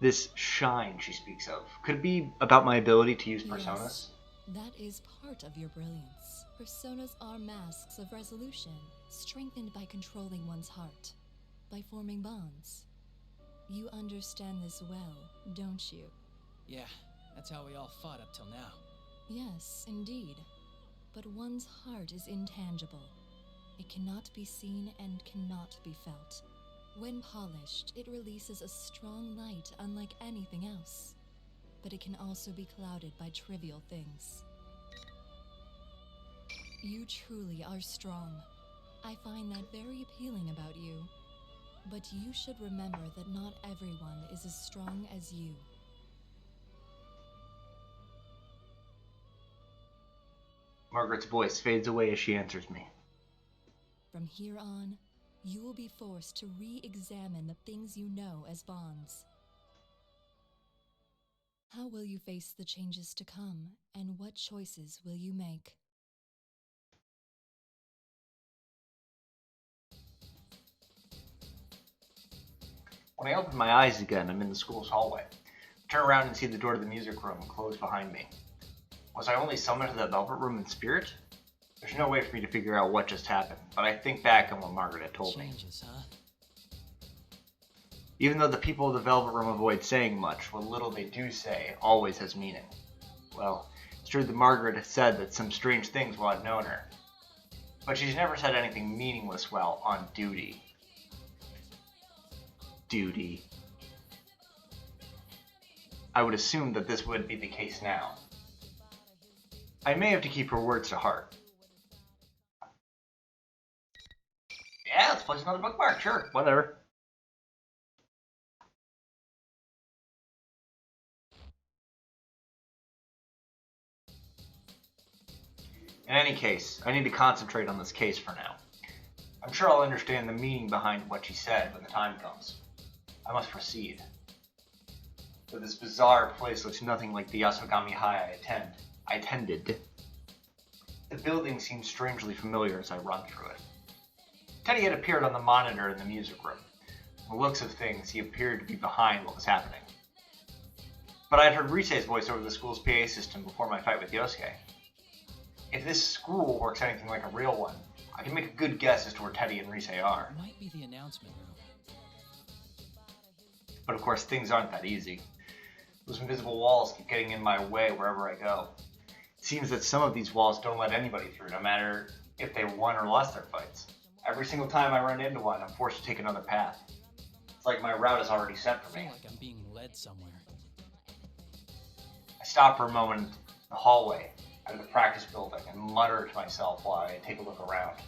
This shine she speaks of, could it be about my ability to use personas? Yes, that is part of your brilliance. Personas are masks of resolution, strengthened by controlling one's heart, by forming bonds. You understand this well, don't you? Yeah, that's how we all fought up till now. Yes, indeed. But one's heart is intangible. It cannot be seen and cannot be felt. When polished, it releases a strong light unlike anything else. But it can also be clouded by trivial things. You truly are strong. I find that very appealing about you. But you should remember that not everyone is as strong as you. Margaret's voice fades away as she answers me. From here on, you will be forced to re-examine the things you know as bonds. How will you face the changes to come, and what choices will you make? When I open my eyes again, I'm in the school's hallway. I turn around and see the door to the music room close behind me. Was I only summoned to the Velvet Room in spirit? There's no way for me to figure out what just happened, but I think back on what Margaret had told me. Changes, huh? Even though the people of the Velvet Room avoid saying much, what little they do say always has meaning. Well, it's true that Margaret has said that some strange things while I've known her, but she's never said anything meaningless while on duty. Duty. I would assume that this would be the case now. I may have to keep her words to heart. Yeah, let's place another bookmark, sure, whatever. In any case, I need to concentrate on this case for now. I'm sure I'll understand the meaning behind what she said when the time comes. I must proceed. But this bizarre place looks nothing like the Yasogami High I attended. The building seems strangely familiar as I run through it. Teddy had appeared on the monitor in the music room. From the looks of things, he appeared to be behind what was happening. But I had heard Risei's voice over the school's PA system before my fight with Yosuke. If this school works anything like a real one, I can make a good guess as to where Teddy and Risei are. It might be the announcement room. But of course, things aren't that easy. Those invisible walls keep getting in my way wherever I go. It seems that some of these walls don't let anybody through, no matter if they won or lost their fights. Every single time I run into one, I'm forced to take another path. It's like my route is already set for I me. feel like I'm being led somewhere. I stop for a moment in the hallway out of the practice building and mutter to myself while I take a look around.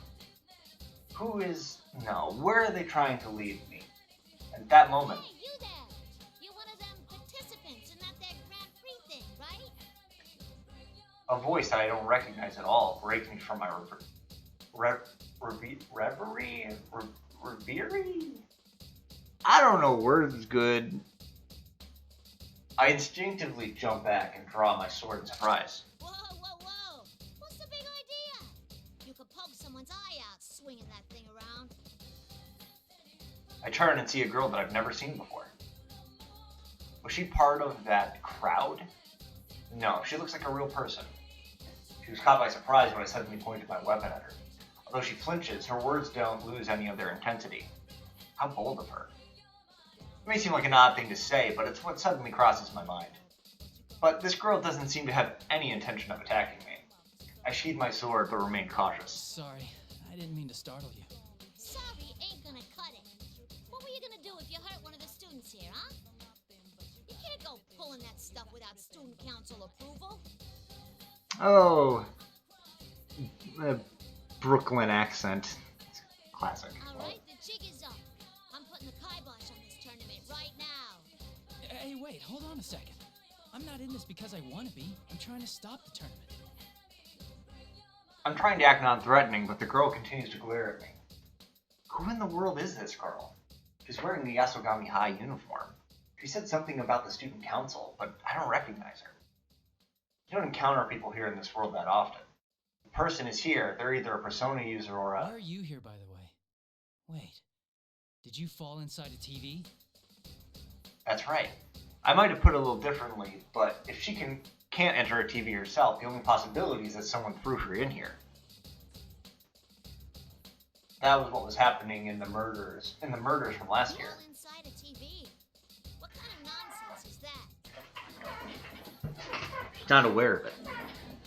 Where are they trying to lead me? At that moment, Hey, you there! You're one of them participants in that Grand Prix thing, right? a voice that I don't recognize at all breaks me from my reverie? I don't know words good. I instinctively jump back and draw my sword in surprise. Whoa, whoa, whoa! What's the big idea? You could poke someone's eye out swinging that thing around. I turn and see a girl that I've never seen before. Was she part of that crowd? No, she looks like a real person. She was caught by surprise when I suddenly pointed my weapon at her. Although she flinches, her words don't lose any of their intensity. How bold of her. It may seem like an odd thing to say, but it's what suddenly crosses my mind. But this girl doesn't seem to have any intention of attacking me. I sheathe my sword, but remain cautious. Sorry, I didn't mean to startle you. Sorry ain't gonna cut it. What were you gonna do if you hurt one of the students here, huh? You can't go pulling that stuff without student council approval. Oh, Brooklyn accent. Classic. Alright, the jig is up. I'm putting the kibosh on this tournament right now. Hey, wait, hold on a second. I'm not in this because I want to be. I'm trying to stop the tournament. I'm trying to act non-threatening, but the girl continues to glare at me. Who in the world is this girl? She's wearing the Yasogami High uniform. She said something about the student council, but I don't recognize her. You don't encounter people here in this world that often. The person is here, they're either a persona user or a... Why are you here, by the way? Wait, did you fall inside a TV? That's right. I might have put it a little differently, but if she can't enter a TV herself, the only possibility is that someone threw her in here. That was what was happening in the murders from last year. All inside a TV. What kind of nonsense is that? She's not aware of it.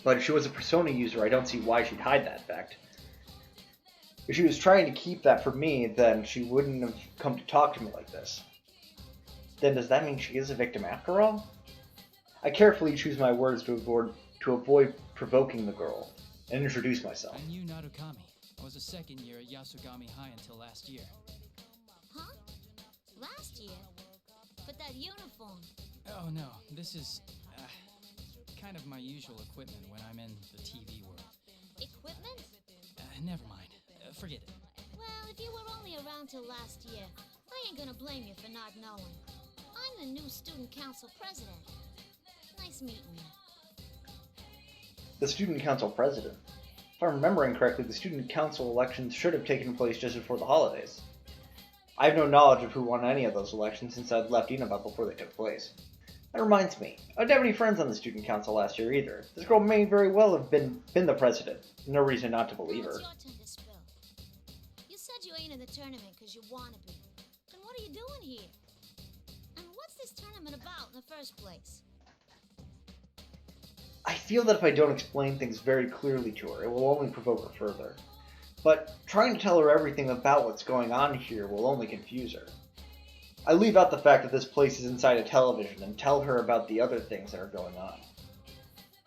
But if she was a persona user, I don't see why she'd hide that fact. If she was trying to keep that from me, then she wouldn't have come to talk to me like this. Then does that mean she is a victim after all? I carefully choose my words to avoid provoking the girl, and introduce myself. I'm Yu Narukami. I was a second year at Yasogami High until last year. Huh? Last year? But that uniform. Oh no, this is kind of my usual equipment when I'm in the TV world. Equipment? Never mind. Forget it. Well, if you were only around till last year, I ain't gonna blame you for not knowing. I'm the new student council president. Nice meeting you. The student council president? If I'm remembering correctly, the student council elections should have taken place just before the holidays. I have no knowledge of who won any of those elections since I'd left Inaba before they took place. That reminds me, I didn't have any friends on the student council last year either. This girl may very well have been the president. No reason not to believe her. It's your turn to spill. You said you ain't in the tournament because you want to be. Then what are you doing here? And what's this tournament about in the first place? I feel that if I don't explain things very clearly to her, it will only provoke her further. But trying to tell her everything about what's going on here will only confuse her. I leave out the fact that this place is inside a television and tell her about the other things that are going on.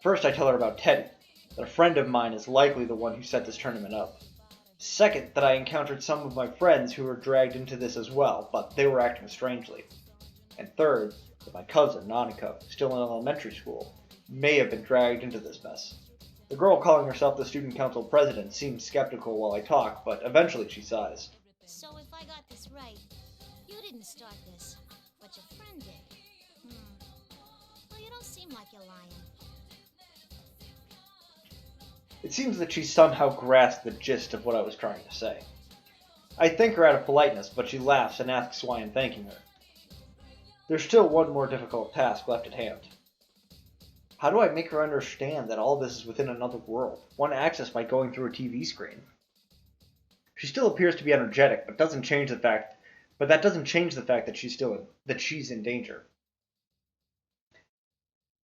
First, I tell her about Teddy, that a friend of mine is likely the one who set this tournament up. Second, that I encountered some of my friends who were dragged into this as well, but they were acting strangely. And third, that my cousin, Nanako, still in elementary school, may have been dragged into this mess. The girl calling herself the student council president seems skeptical while I talk, but eventually she sighs. So if I got this right, you didn't start this, but your friend did. Well, you don't seem like you're lying. It seems that she somehow grasped the gist of what I was trying to say. I thank her out of politeness, but she laughs and asks why I'm thanking her. There's still one more difficult task left at hand. How do I make her understand that all this is within another world, one accessed by going through a TV screen? She still appears to be energetic, but that doesn't change the fact that she's in danger.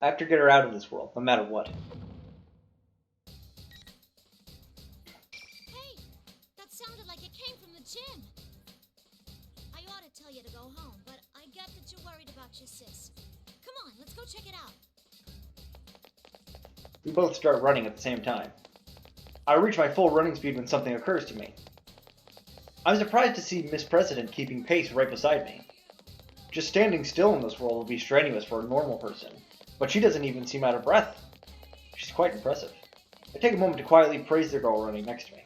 I have to get her out of this world, no matter what. Hey, that sounded like it came from the gym. I ought to tell you to go home, but I get that you're worried about your sis. Come on, let's go check it out. We both start running at the same time. I reach my full running speed when something occurs to me. I'm surprised to see Miss President keeping pace right beside me. Just standing still in this world would be strenuous for a normal person, but she doesn't even seem out of breath. She's quite impressive. I take a moment to quietly praise the girl running next to me.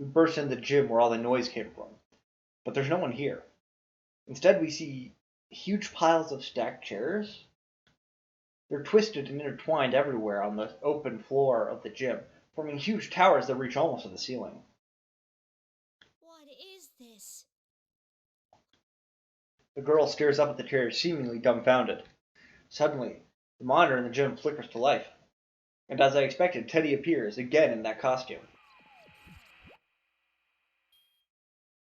We burst into the gym where all the noise came from, but there's no one here. Instead, we see huge piles of stacked chairs. They're twisted and intertwined everywhere on the open floor of the gym, forming huge towers that reach almost to the ceiling. What is this? The girl stares up at the chairs, seemingly dumbfounded. Suddenly, the monitor in the gym flickers to life. And as I expected, Teddy appears, again in that costume.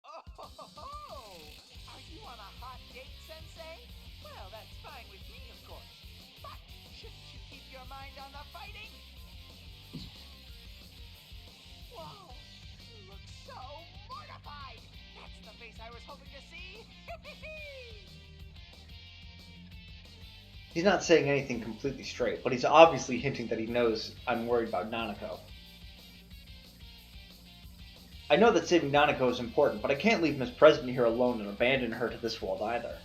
Oh, are you on a hot date, Sensei? Well, that's fine with me, of course. But shouldn't you keep your mind on the fighting? Whoa, you look so mortified. That's the face I was hoping to see. He's not saying anything completely straight, but he's obviously hinting that he knows I'm worried about Nanako. I know that saving Nanako is important, but I can't leave Miss President here alone and abandon her to this world either.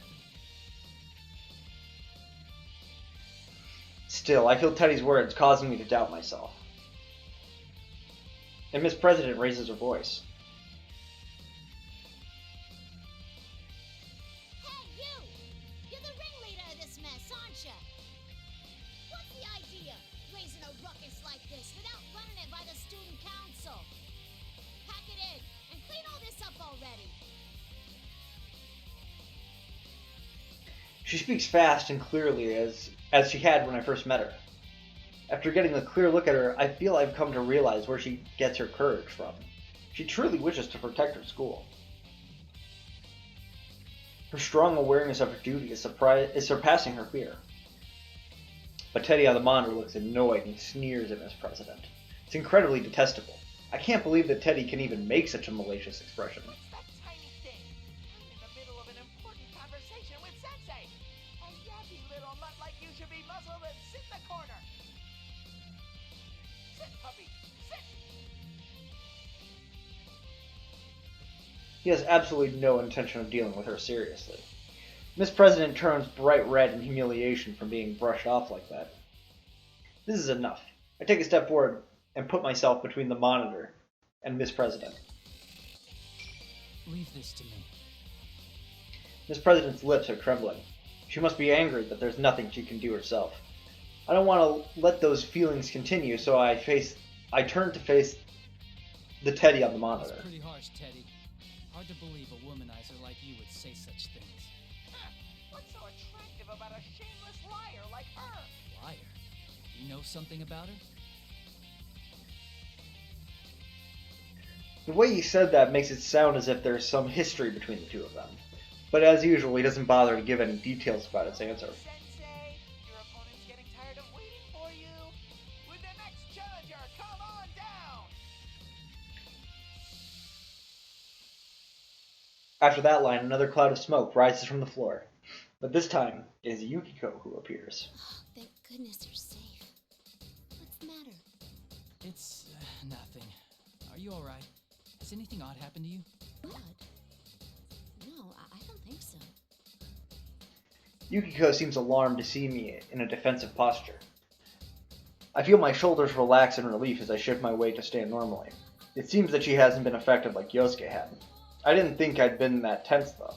Still, I feel Teddy's words causing me to doubt myself. And Miss President raises her voice. Hey, you! You're the ringleader of this mess, aren't you? What's the idea? Raising a ruckus like this without running it by the student council? Pack it in and clean all this up already. She speaks fast and clearly as she had when I first met her. After getting a clear look at her, I feel I've come to realize where she gets her courage from. She truly wishes to protect her school. Her strong awareness of her duty is surpassing her fear. But Teddy on the monitor looks annoyed and sneers at Miss President. It's incredibly detestable. I can't believe that Teddy can even make such a malicious expression. What's that tiny thing? I'm in the middle of an important conversation with Sensei. A yappy little mutt like you should be muzzled and sit in the corner. Sit, puppy, sit! He has absolutely no intention of dealing with her seriously. Miss President turns bright red in humiliation from being brushed off like that. This is enough. I take a step forward and put myself between the monitor and Miss President. Leave this to me. Miss President's lips are trembling. She must be angry that there's nothing she can do herself. I don't want to let those feelings continue, so I turn to face the Teddy on the monitor. It's pretty harsh, Teddy. Hard to believe a womanizer like you would say such things. What's so attractive about a shameless liar like her? Liar? You know something about her? The way he said that makes it sound as if there's some history between the two of them. But as usual, he doesn't bother to give any details about his answer. Sensei, your opponent's getting tired of waiting for you. With the next challenger, come on down! After that line, another cloud of smoke rises from the floor. But this time, it is Yukiko who appears. Oh, thank goodness you're safe. What's the matter? It's nothing. Are you alright? Has anything odd happened to you? Odd? No, I don't think so. Yukiko seems alarmed to see me in a defensive posture. I feel my shoulders relax in relief as I shift my weight to stand normally. It seems that she hasn't been affected like Yosuke had. I didn't think I'd been that tense though.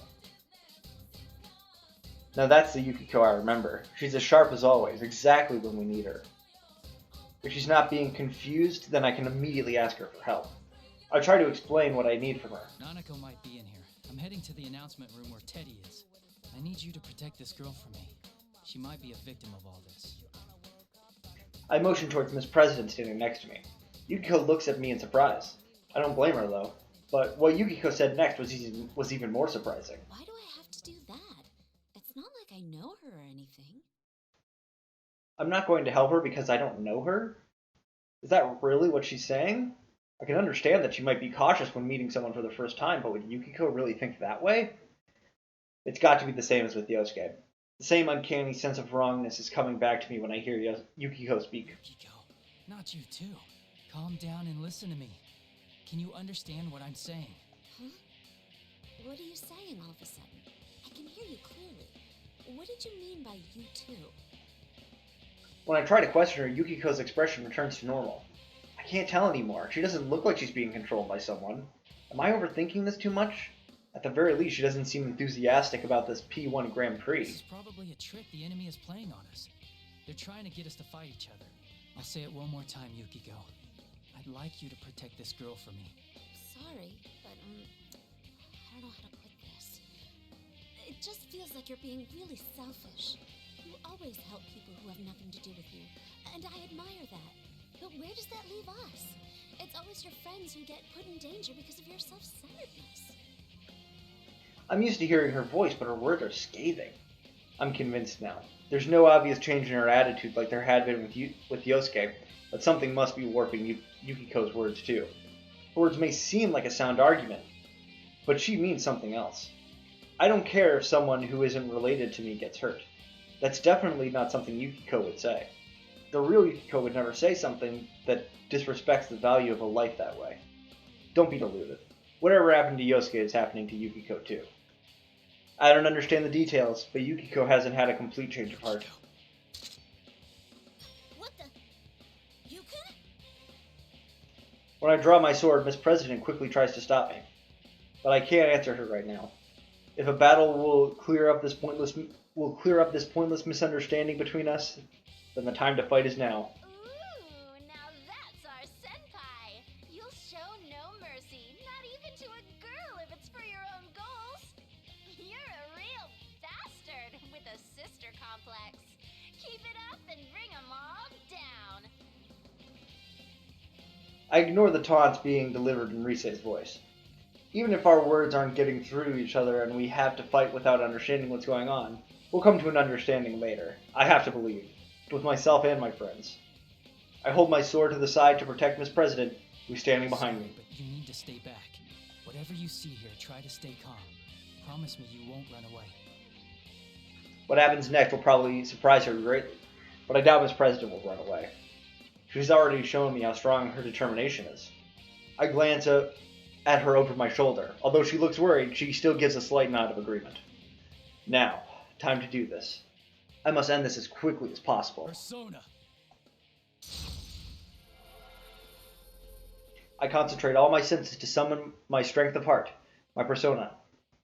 Now that's the Yukiko I remember. She's as sharp as always, exactly when we need her. If she's not being confused, then I can immediately ask her for help. I try to explain what I need from her. Nanako might be in here. I'm heading to the announcement room where Teddy is. I need you to protect this girl for me. She might be a victim of all this. I motion towards Miss President standing next to me. Yukiko looks at me in surprise. I don't blame her though. But what Yukiko said next was even more surprising. Why do I have to do that? It's not like I know her or anything. I'm not going to help her because I don't know her? Is that really what she's saying? I can understand that she might be cautious when meeting someone for the first time, but would Yukiko really think that way? It's got to be the same as with Yosuke. The same uncanny sense of wrongness is coming back to me when I hear Yukiko speak. Yukiko, not you too. Calm down and listen to me. Can you understand what I'm saying? Huh? What are you saying all of a sudden? I can hear you clearly. What did you mean by you too? When I try to question her, Yukiko's expression returns to normal. I can't tell anymore. She doesn't look like she's being controlled by someone. Am I overthinking this too much? At the very least, she doesn't seem enthusiastic about this P1 Grand Prix. This is probably a trick the enemy is playing on us. They're trying to get us to fight each other. I'll say it one more time, Yukiko. I'd like you to protect this girl for me. Sorry, but I don't know how to put this. It just feels like you're being really selfish. You always help people who have nothing to do with you, and I admire that. does that leave us? It's always your friends who get put in danger because of your self-centeredness. I'm used to hearing her voice, but her words are scathing. I'm convinced now. There's no obvious change in her attitude like there had been with Yosuke, but something must be warping Yukiko's words too. Her words may seem like a sound argument, but she means something else. I don't care if someone who isn't related to me gets hurt. That's definitely not something Yukiko would say. The real Yukiko would never say something that disrespects the value of a life that way. Don't be deluded. Whatever happened to Yosuke is happening to Yukiko too. I don't understand the details, but Yukiko hasn't had a complete change of heart. What the? Yuka? When I draw my sword, Miss President quickly tries to stop me. But I can't answer her right now. If a battle will clear up this pointless misunderstanding between us, then the time to fight is now. Ooh, now that's our senpai. You'll show no mercy, not even to a girl if it's for your own goals. You're a real bastard with a sister complex. Keep it up and bring 'em all down. I ignore the taunts being delivered in Risei's voice. Even if our words aren't getting through to each other and we have to fight without understanding what's going on, we'll come to an understanding later. I have to believe. With myself and my friends. I hold my sword to the side to protect Miss President, who's standing behind me. But you need to stay back. Whatever you see here, try to stay calm. Promise me you won't run away. What happens next will probably surprise her greatly, but I doubt Miss President will run away. She's already shown me how strong her determination is. I glance at her over my shoulder. Although she looks worried, she still gives a slight nod of agreement. Now, time to do this. I must end this as quickly as possible. Persona. I concentrate all my senses to summon my strength of heart, my persona,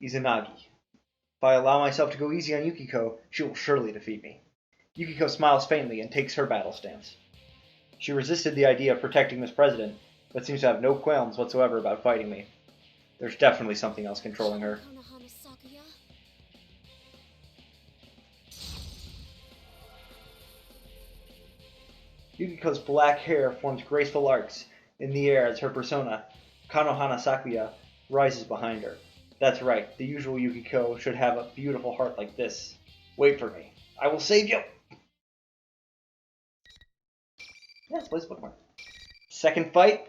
Izanagi. If I allow myself to go easy on Yukiko, she will surely defeat me. Yukiko smiles faintly and takes her battle stance. She resisted the idea of protecting Miss President, but seems to have no qualms whatsoever about fighting me. There's definitely something else controlling her. Yukiko's black hair forms graceful arcs in the air as her persona, Kanohana Sakuya, rises behind her. That's right, the usual Yukiko should have a beautiful heart like this. Wait for me. I will save you! Yes, place bookmark. Second fight,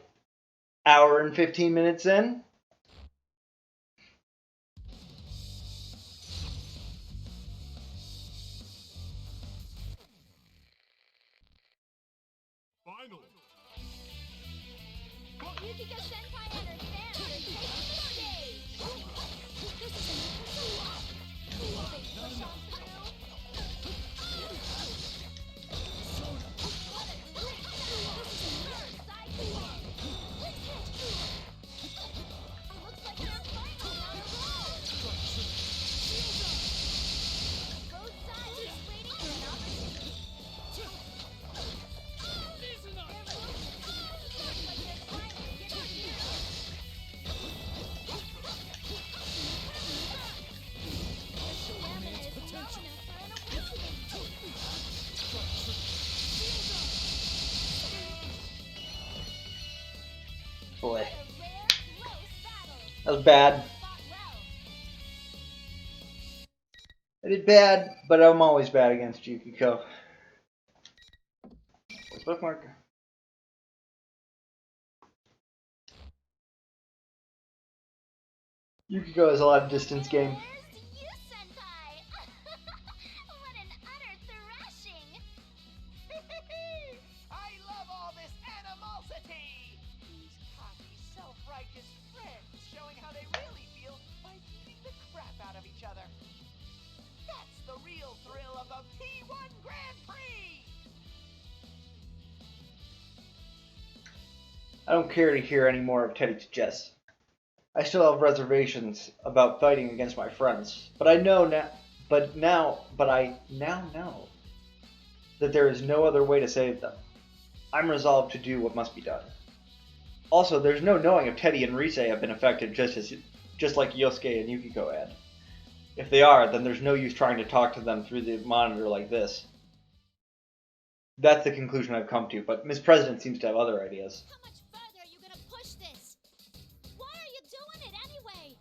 hour and 15 minutes in. Finally. Yukiko Senpai and her fans are taking the stage! This is a new big push on through. Looks like they're finally on a roll! Both sides just waiting for an opportunity. Boy. That was bad. I did bad, but I'm always bad against Yukiko. Bookmark. Yukiko has a lot of distance game. What an utter thrashing! I love all this animosity! These cocky, self-righteous friends showing how they really feel by beating the crap out of each other. That's the real thrill of the P1 Grand Prix! I don't care to hear any more of Teddy's jest. I still have reservations about fighting against my friends, but I now know that there is no other way to save them. I'm resolved to do what must be done. Also, there's no knowing if Teddy and Risei have been affected just like Yosuke and Yukiko had. If they are, then there's no use trying to talk to them through the monitor like this. That's the conclusion I've come to, but Miss President seems to have other ideas. How much further are you gonna push this? Why are you doing it anyway?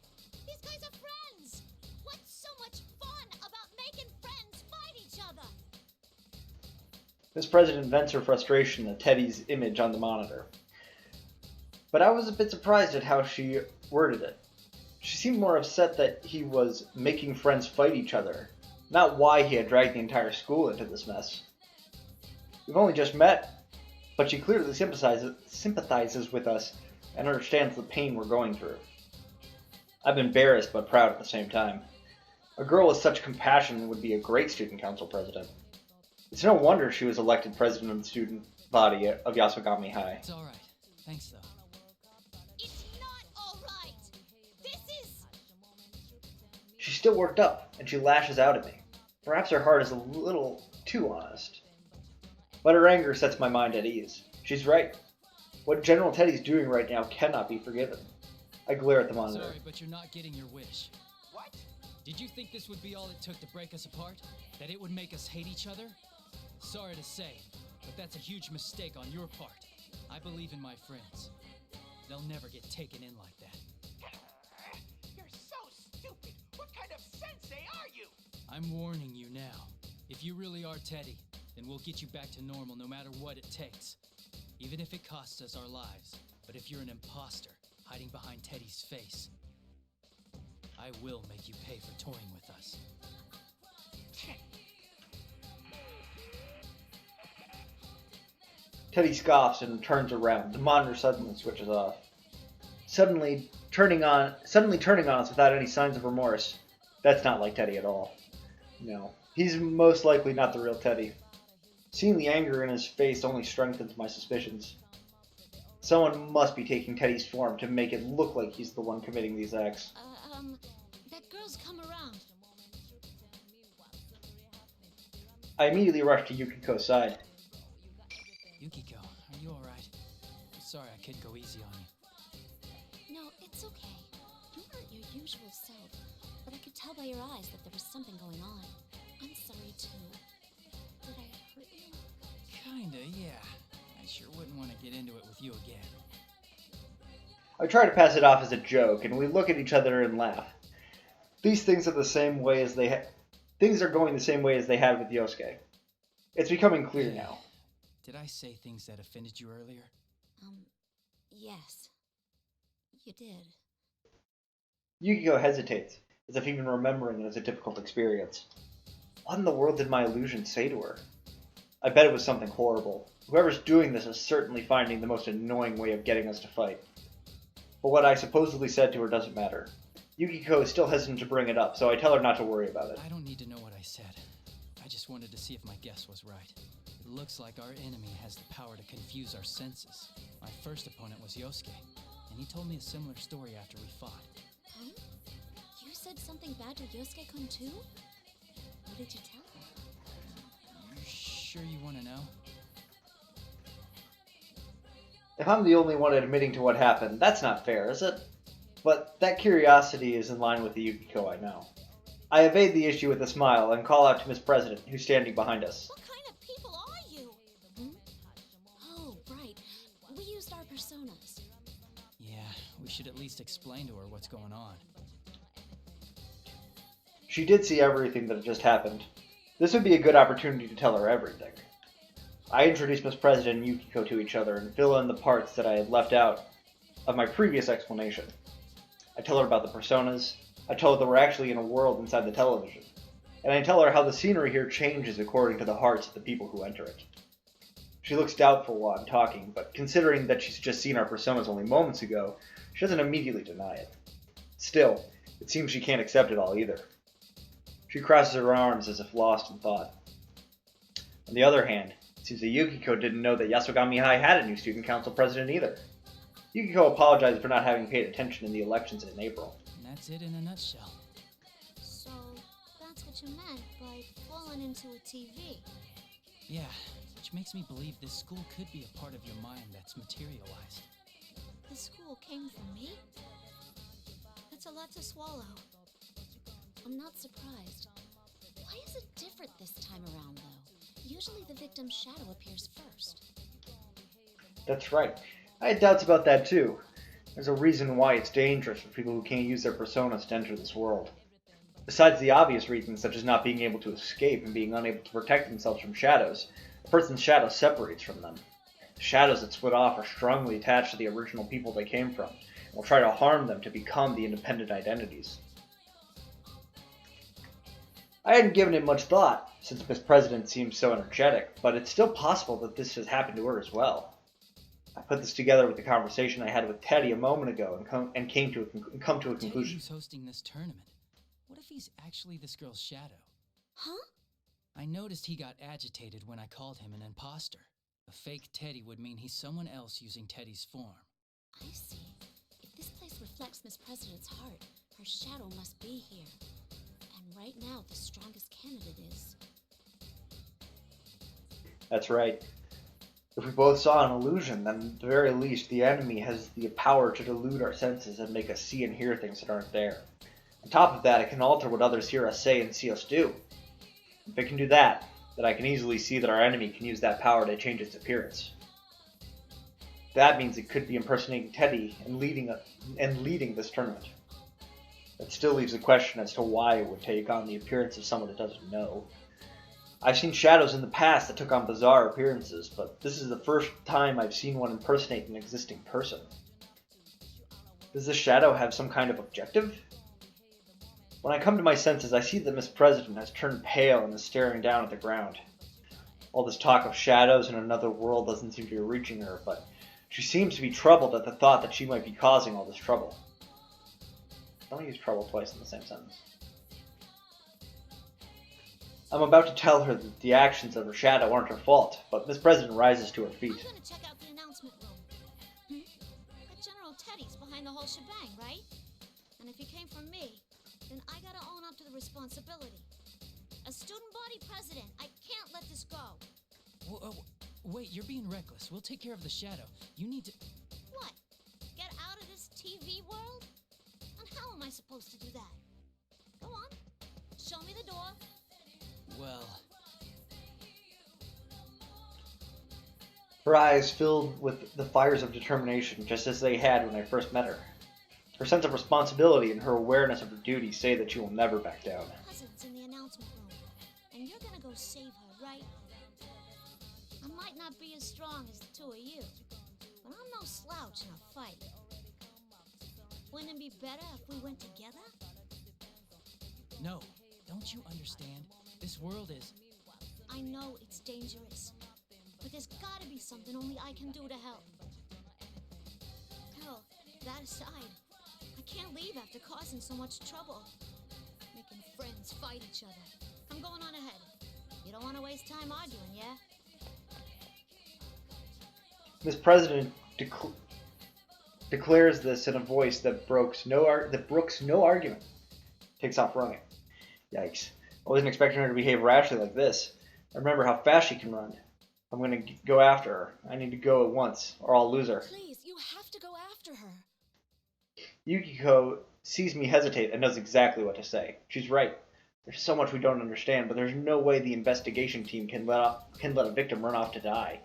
These guys are friends. What's so much fun about making friends fight each other? Miss President vents her frustration at Teddy's image on the monitor. But I was a bit surprised at how she worded it. She seemed more upset that he was making friends fight each other, not why he had dragged the entire school into this mess. We've only just met, but she clearly sympathizes with us and understands the pain we're going through. I'm embarrassed but proud at the same time. A girl with such compassion would be a great student council president. It's no wonder she was elected president of the student body of Yasogami High. It's alright. Thanks, though. It's not alright. This is... She's still worked up, and she lashes out at me. Perhaps her heart is a little too honest. But her anger sets my mind at ease. She's right. What General Teddy's doing right now cannot be forgiven. I glare at the monitor. Sorry, but you're not getting your wish. What? Did you think this would be all it took to break us apart? That it would make us hate each other? Sorry to say, but that's a huge mistake on your part. I believe in my friends. They'll never get taken in like that. You're so stupid. What kind of sensei are you? I'm warning you now. If you really are Teddy, then we'll get you back to normal no matter what it takes. Even if it costs us our lives. But if you're an imposter, hiding behind Teddy's face, I will make you pay for toying with us. Teddy scoffs and turns around. The monitor suddenly switches off. Suddenly turning on us without any signs of remorse. That's not like Teddy at all. No, he's most likely not the real Teddy. Seeing the anger in his face only strengthens my suspicions. Someone must be taking Teddy's form to make it look like he's the one committing these acts. That girl's come around. I immediately rush to Yukiko's side. Yukiko, are you alright? I'm sorry I couldn't go easy on you. No, it's okay. You aren't your usual self, but I could tell by your eyes that there was something going on. I'm sorry too. Did I hurt you? Kinda, yeah. I sure wouldn't want to get into it with you again. I try to pass it off as a joke, and we look at each other and laugh. These things are the same way as things are going the same way as they had with Yosuke. It's becoming clear now. Did I say things that offended you earlier? Yes. You did. Yukiko hesitates, as if even remembering it is a difficult experience. What in the world did my illusion say to her? I bet it was something horrible. Whoever's doing this is certainly finding the most annoying way of getting us to fight. But what I supposedly said to her doesn't matter. Yukiko is still hesitant to bring it up, so I tell her not to worry about it. I don't need to know what I said. I just wanted to see if my guess was right. It looks like our enemy has the power to confuse our senses. My first opponent was Yosuke, and he told me a similar story after we fought. Huh? You said something bad to Yosuke-kun too? What did you tell him? You sure you want to know? If I'm the only one admitting to what happened, that's not fair, is it? But that curiosity is in line with the Yukiko I know. I evade the issue with a smile and call out to Miss President, who's standing behind us. What kind of people are you? Oh, right. We used our personas. Yeah, we should at least explain to her what's going on. She did see everything that had just happened. This would be a good opportunity to tell her everything. I introduce Miss President and Yukiko to each other and fill in the parts that I had left out of my previous explanation. I tell her about the personas. I tell her that we're actually in a world inside the television. And I tell her how the scenery here changes according to the hearts of the people who enter it. She looks doubtful while I'm talking, but considering that she's just seen our personas only moments ago, she doesn't immediately deny it. Still, it seems she can't accept it all either. She crosses her arms as if lost in thought. On the other hand, it seems that Yukiko didn't know that Yasogami High had a new student council president either. Yukiko apologized for not having paid attention in the elections in April. And that's it in a nutshell. So, that's what you meant by falling into a TV. Yeah, which makes me believe this school could be a part of your mind that's materialized. The school came from me? That's a lot to swallow. I'm not surprised. Why is it different this time around, though? Usually the victim's shadow appears first. That's right. I had doubts about that too. There's a reason why it's dangerous for people who can't use their personas to enter this world. Besides the obvious reasons such as not being able to escape and being unable to protect themselves from shadows, a person's shadow separates from them. The shadows that split off are strongly attached to the original people they came from, and will try to harm them to become the independent identities. I hadn't given it much thought, since Miss President seems so energetic, but it's still possible that this has happened to her as well. I put this together with the conversation I had with Teddy a moment ago and come to a conclusion. Teddy, who's hosting this tournament? What if he's actually this girl's shadow? Huh? I noticed he got agitated when I called him an imposter. A fake Teddy would mean he's someone else using Teddy's form. I see. If this place reflects Miss President's heart, her shadow must be here. And right now, the strongest candidate is... That's right. If we both saw an illusion, then at the very least, the enemy has the power to delude our senses and make us see and hear things that aren't there. On top of that, it can alter what others hear us say and see us do. If it can do that, then I can easily see that our enemy can use that power to change its appearance. That means it could be impersonating Teddy and leading this tournament. That still leaves the question as to why it would take on the appearance of someone it doesn't know. I've seen shadows in the past that took on bizarre appearances, but this is the first time I've seen one impersonate an existing person. Does this shadow have some kind of objective? When I come to my senses, I see that Miss President has turned pale and is staring down at the ground. All this talk of shadows in another world doesn't seem to be reaching her, but she seems to be troubled at the thought that she might be causing all this trouble. Don't use trouble twice in the same sentence. I'm about to tell her that the actions of her shadow aren't her fault, but Miss President rises to her feet. I'm gonna check out the announcement room. That General Teddy's behind the whole shebang, right? And if he came from me, then I gotta own up to the responsibility. As student body president, I can't let this go. Wait, you're being reckless. We'll take care of the shadow. You need to... What? Get out of this TV world? And how am I supposed to do that? Go on. Show me the door. Well... Her eyes filled with the fires of determination, just as they had when I first met her. Her sense of responsibility and her awareness of her duty say that she will never back down. President's in the announcement room, and you're gonna go save her, right? I might not be as strong as the two of you, but I'm no slouch in a fight. Wouldn't it be better if we went together? No, don't you understand? This world is... I know it's dangerous, but there's gotta be something only I can do to help. Hell, that aside, I can't leave after causing so much trouble. Making friends fight each other. I'm going on ahead. You don't want to waste time arguing, yeah? Miss President declares this in a voice that brooks no argument. Takes off running. Yikes. I wasn't expecting her to behave rashly like this. I remember how fast she can run. I'm going to go after her. I need to go at once, or I'll lose her. Please, you have to go after her. Yukiko sees me hesitate and knows exactly what to say. She's right. There's so much we don't understand, but there's no way the investigation team can let a victim run off to die.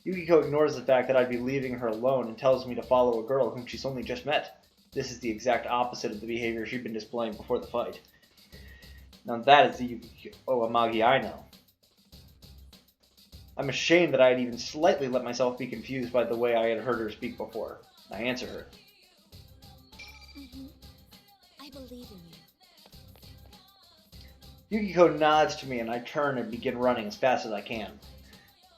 Yukiko ignores the fact that I'd be leaving her alone and tells me to follow a girl whom she's only just met. This is the exact opposite of the behavior she'd been displaying before the fight. Now that is the Yukiko Amagi I know. I'm ashamed that I had even slightly let myself be confused by the way I had heard her speak before. I answer her. I believe in you. Yukiko nods to me and I turn and begin running as fast as I can.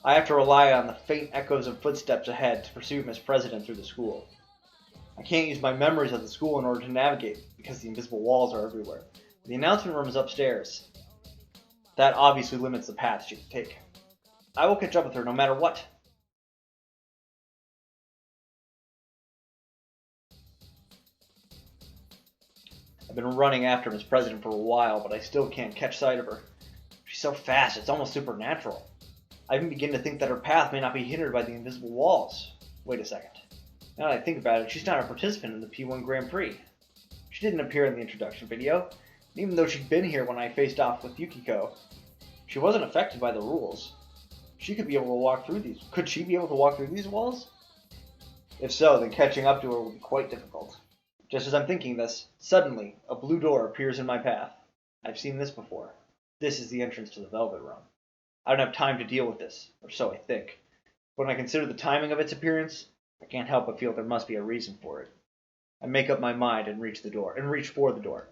I have to rely on the faint echoes of footsteps ahead to pursue Miss President through the school. I can't use my memories of the school in order to navigate because the invisible walls are everywhere. The announcement room is upstairs. That obviously limits the path she can take. I will catch up with her no matter what. I've been running after Miss President for a while, but I still can't catch sight of her. She's so fast, it's almost supernatural. I even begin to think that her path may not be hindered by the invisible walls. Wait a second. Now that I think about it, she's not a participant in the P1 Grand Prix. She didn't appear in the introduction video, and even though she'd been here when I faced off with Yukiko, she wasn't affected by the rules. She could be able to walk through these. Could she be able to walk through these walls? If so, then catching up to her will be quite difficult. Just as I'm thinking this, suddenly, a blue door appears in my path. I've seen this before. This is the entrance to the Velvet Room. I don't have time to deal with this, or so I think. But when I consider the timing of its appearance, I can't help but feel there must be a reason for it. I make up my mind and reach for the door.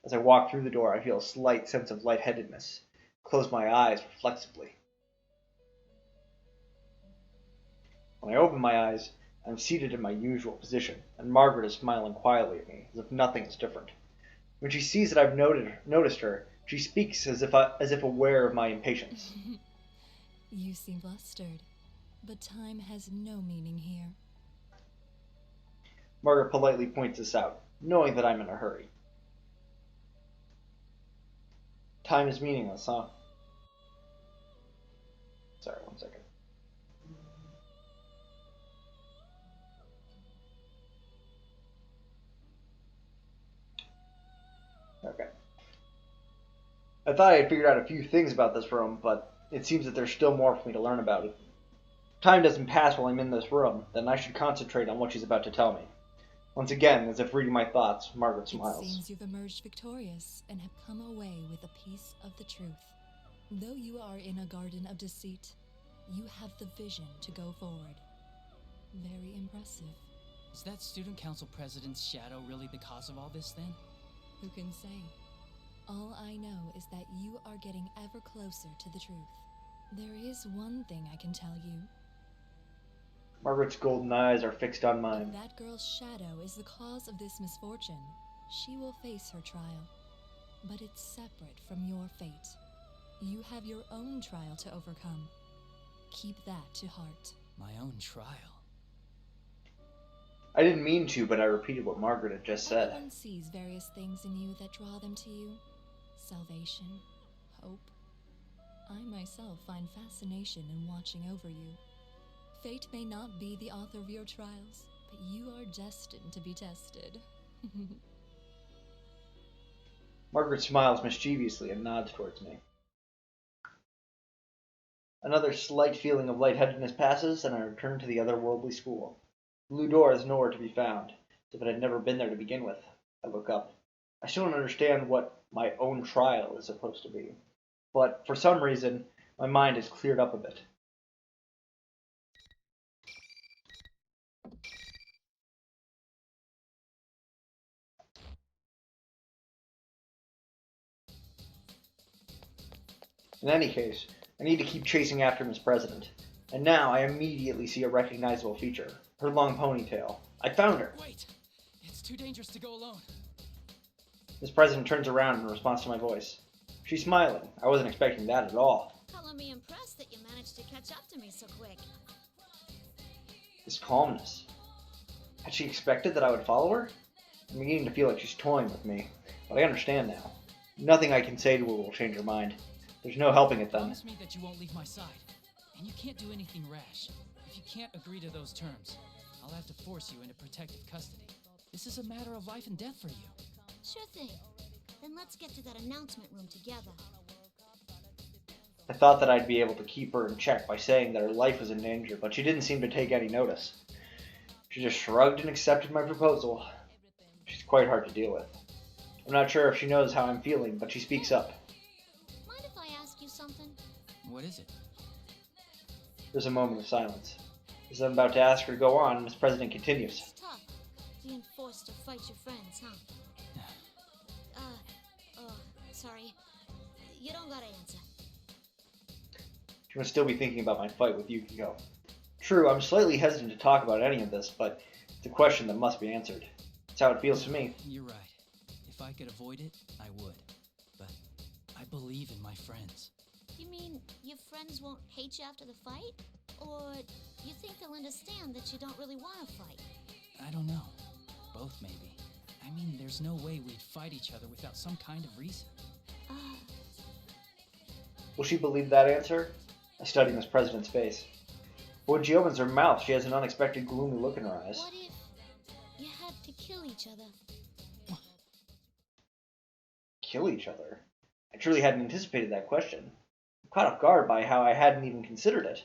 As I walk through the door, I feel a slight sense of lightheadedness. Close my eyes reflexively. When I open my eyes, I'm seated in my usual position, and Margaret is smiling quietly at me, as if nothing is different. When she sees that I've noticed her, she speaks as if aware of my impatience. You seem flustered, but time has no meaning here. Margaret politely points this out, knowing that I'm in a hurry. Time is meaningless, huh? Sorry, one second. Okay. I thought I had figured out a few things about this room, but it seems that there's still more for me to learn about it. If time doesn't pass while I'm in this room, then I should concentrate on what she's about to tell me. Once again, as if reading my thoughts, Margaret smiles. It seems you've emerged victorious and have come away with a piece of the truth. Though you are in a garden of deceit, you have the vision to go forward. Very impressive. Is that student council president's shadow really the cause of all this, then? Who can say? All I know is that you are getting ever closer to the truth. There is one thing I can tell you. Margaret's golden eyes are fixed on mine. If that girl's shadow is the cause of this misfortune, she will face her trial. But it's separate from your fate. You have your own trial to overcome. Keep that to heart. My own trial? I didn't mean to, but I repeated what Margaret had just said. Everyone sees various things in you that draw them to you. Salvation, hope. I myself find fascination in watching over you. Fate may not be the author of your trials, but you are destined to be tested. Margaret smiles mischievously and nods towards me. Another slight feeling of lightheadedness passes, and I return to the otherworldly school. The blue door is nowhere to be found, as if it had never been there to begin with. I look up. I still don't understand what my own trial is supposed to be, but for some reason, my mind has cleared up a bit. In any case, I need to keep chasing after Miss President. And now I immediately see a recognizable feature. Her long ponytail. I found her! Wait! It's too dangerous to go alone. Miss President turns around in response to my voice. She's smiling. I wasn't expecting that at all. Color me impressed that you managed to catch up to me so quick. This calmness. Had she expected that I would follow her? I'm beginning to feel like she's toying with me, but I understand now. Nothing I can say to her will change her mind. There's no helping it then. Promise me that you won't leave my side. And you can't do anything rash. If you can't agree to those terms, I'll have to force you into protective custody. This is a matter of life and death for you. Sure thing. Then let's get to that announcement room together. I thought that I'd be able to keep her in check by saying that her life was in danger, but she didn't seem to take any notice. She just shrugged and accepted my proposal. She's quite hard to deal with. I'm not sure if she knows how I'm feeling, but she speaks up. Mind if I ask you something? What is it? There's a moment of silence. As I'm about to ask her to go on, Miss President continues. It's tough, being forced to fight your friends, huh? Sorry. You don't gotta answer. She must still be thinking about my fight with Yukiko. True, I'm slightly hesitant to talk about any of this, but it's a question that must be answered. It's how it feels to me. You're right. If I could avoid it, I would. But I believe in my friends. You mean your friends won't hate you after the fight? Or you think they'll understand that you don't really want to fight? I don't know. Both, maybe. I mean, there's no way we'd fight each other without some kind of reason. Will she believe that answer? I study Miss President's face. But when she opens her mouth, she has an unexpected gloomy look in her eyes. What if you had to kill each other? Kill each other? I truly hadn't anticipated that question. Of caught off guard by how I hadn't even considered it.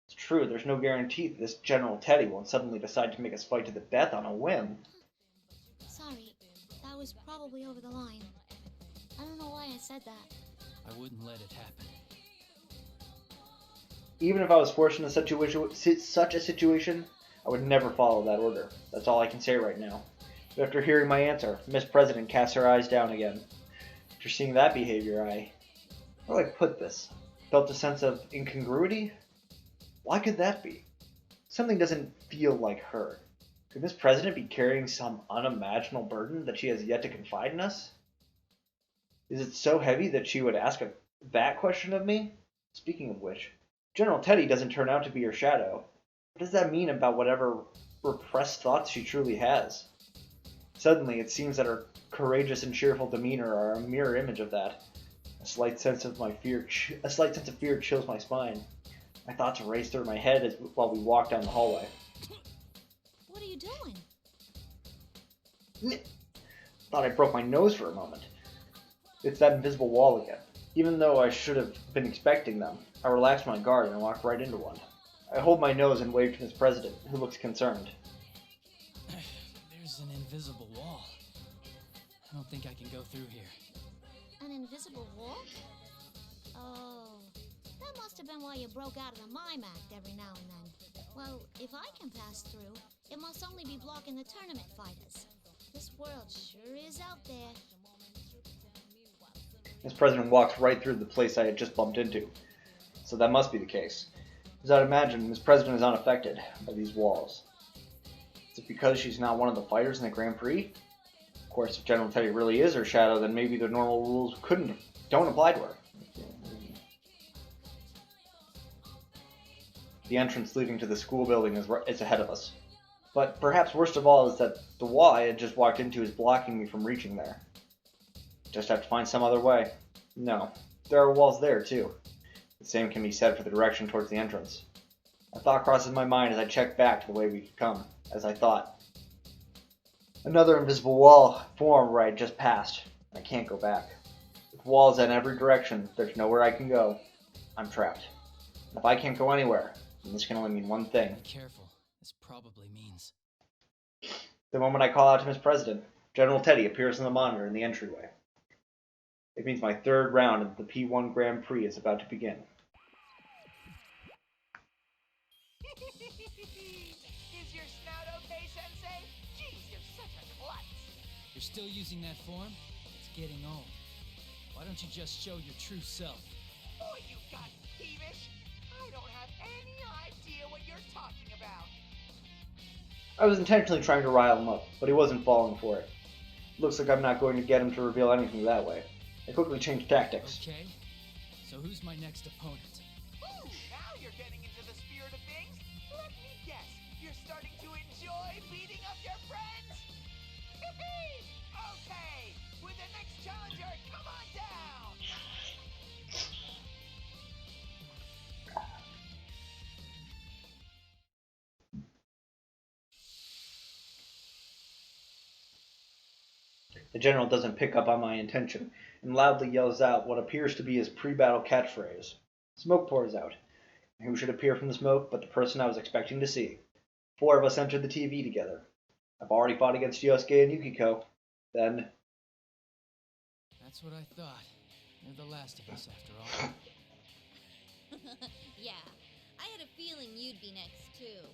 It's true, there's no guarantee that this General Teddy won't suddenly decide to make us fight to the death on a whim. Sorry, that was probably over the line. I don't know why I said that. I wouldn't let it happen. Even if I was forced into such a situation, I would never follow that order. That's all I can say right now. But after hearing my answer, Miss President casts her eyes down again. After seeing that behavior, how do I put this? Felt a sense of incongruity? Why could that be? Something doesn't feel like her. Could Miss President be carrying some unimaginable burden that she has yet to confide in us? Is it so heavy that she would ask that question of me? Speaking of which, General Teddy doesn't turn out to be her shadow. What does that mean about whatever repressed thoughts she truly has? Suddenly, it seems that her courageous and cheerful demeanor are a mirror image of that. A slight sense of fear chills my spine. My thoughts race through my head while we walk down the hallway. What are you doing? Thought I broke my nose for a moment. It's that invisible wall again. Even though I should have been expecting them, I relaxed my guard and walked right into one. I hold my nose and wave to Miss President, who looks concerned. There's an invisible wall. I don't think I can go through here. An invisible wall? Oh, that must have been why you broke out of the mime act every now and then. Well, if I can pass through, it must only be blocking the tournament fighters. This world sure is out there. Miss President walks right through the place I had just bumped into. So that must be the case. As I'd imagine, Miss President is unaffected by these walls. Is it because she's not one of the fighters in the Grand Prix? Of course, if General Teddy really is her shadow, then maybe the normal rules don't apply to her. The entrance leading to the school building is ahead of us. But perhaps worst of all is that the wall I had just walked into is blocking me from reaching there. Just have to find some other way. No, there are walls there too. The same can be said for the direction towards the entrance. A thought crosses my mind as I check back to the way we could come, as I thought. Another invisible wall formed where I had just passed. I can't go back. With walls in every direction, there's nowhere I can go. I'm trapped. If I can't go anywhere, then this can only mean one thing. Be careful. This probably means... The moment I call out to Miss President, General Teddy appears on the monitor in the entryway. It means my third round of the P1 Grand Prix is about to begin. Is your snout okay, Sensei? Jeez, you're such a klutz. You're still using that form? It's getting old. Why don't you just show your true self? Boy, you got peevish. I don't have any idea what you're talking about. I was intentionally trying to rile him up, but he wasn't falling for it. Looks like I'm not going to get him to reveal anything that way. I quickly changed tactics. Okay, so who's my next opponent? Ooh, now you're getting into the spirit of things. Let me guess, you're starting to enjoy beating up your friends? Okay, with the next challenger, come on down! The general doesn't pick up on my intention, and loudly yells out what appears to be his pre-battle catchphrase. Smoke pours out. And who should appear from the smoke but the person I was expecting to see? 4 of us entered the TV together. I've already fought against Yosuke and Yukiko. Then... That's what I thought. You're the last of us, after all. Yeah, I had a feeling you'd be next, too.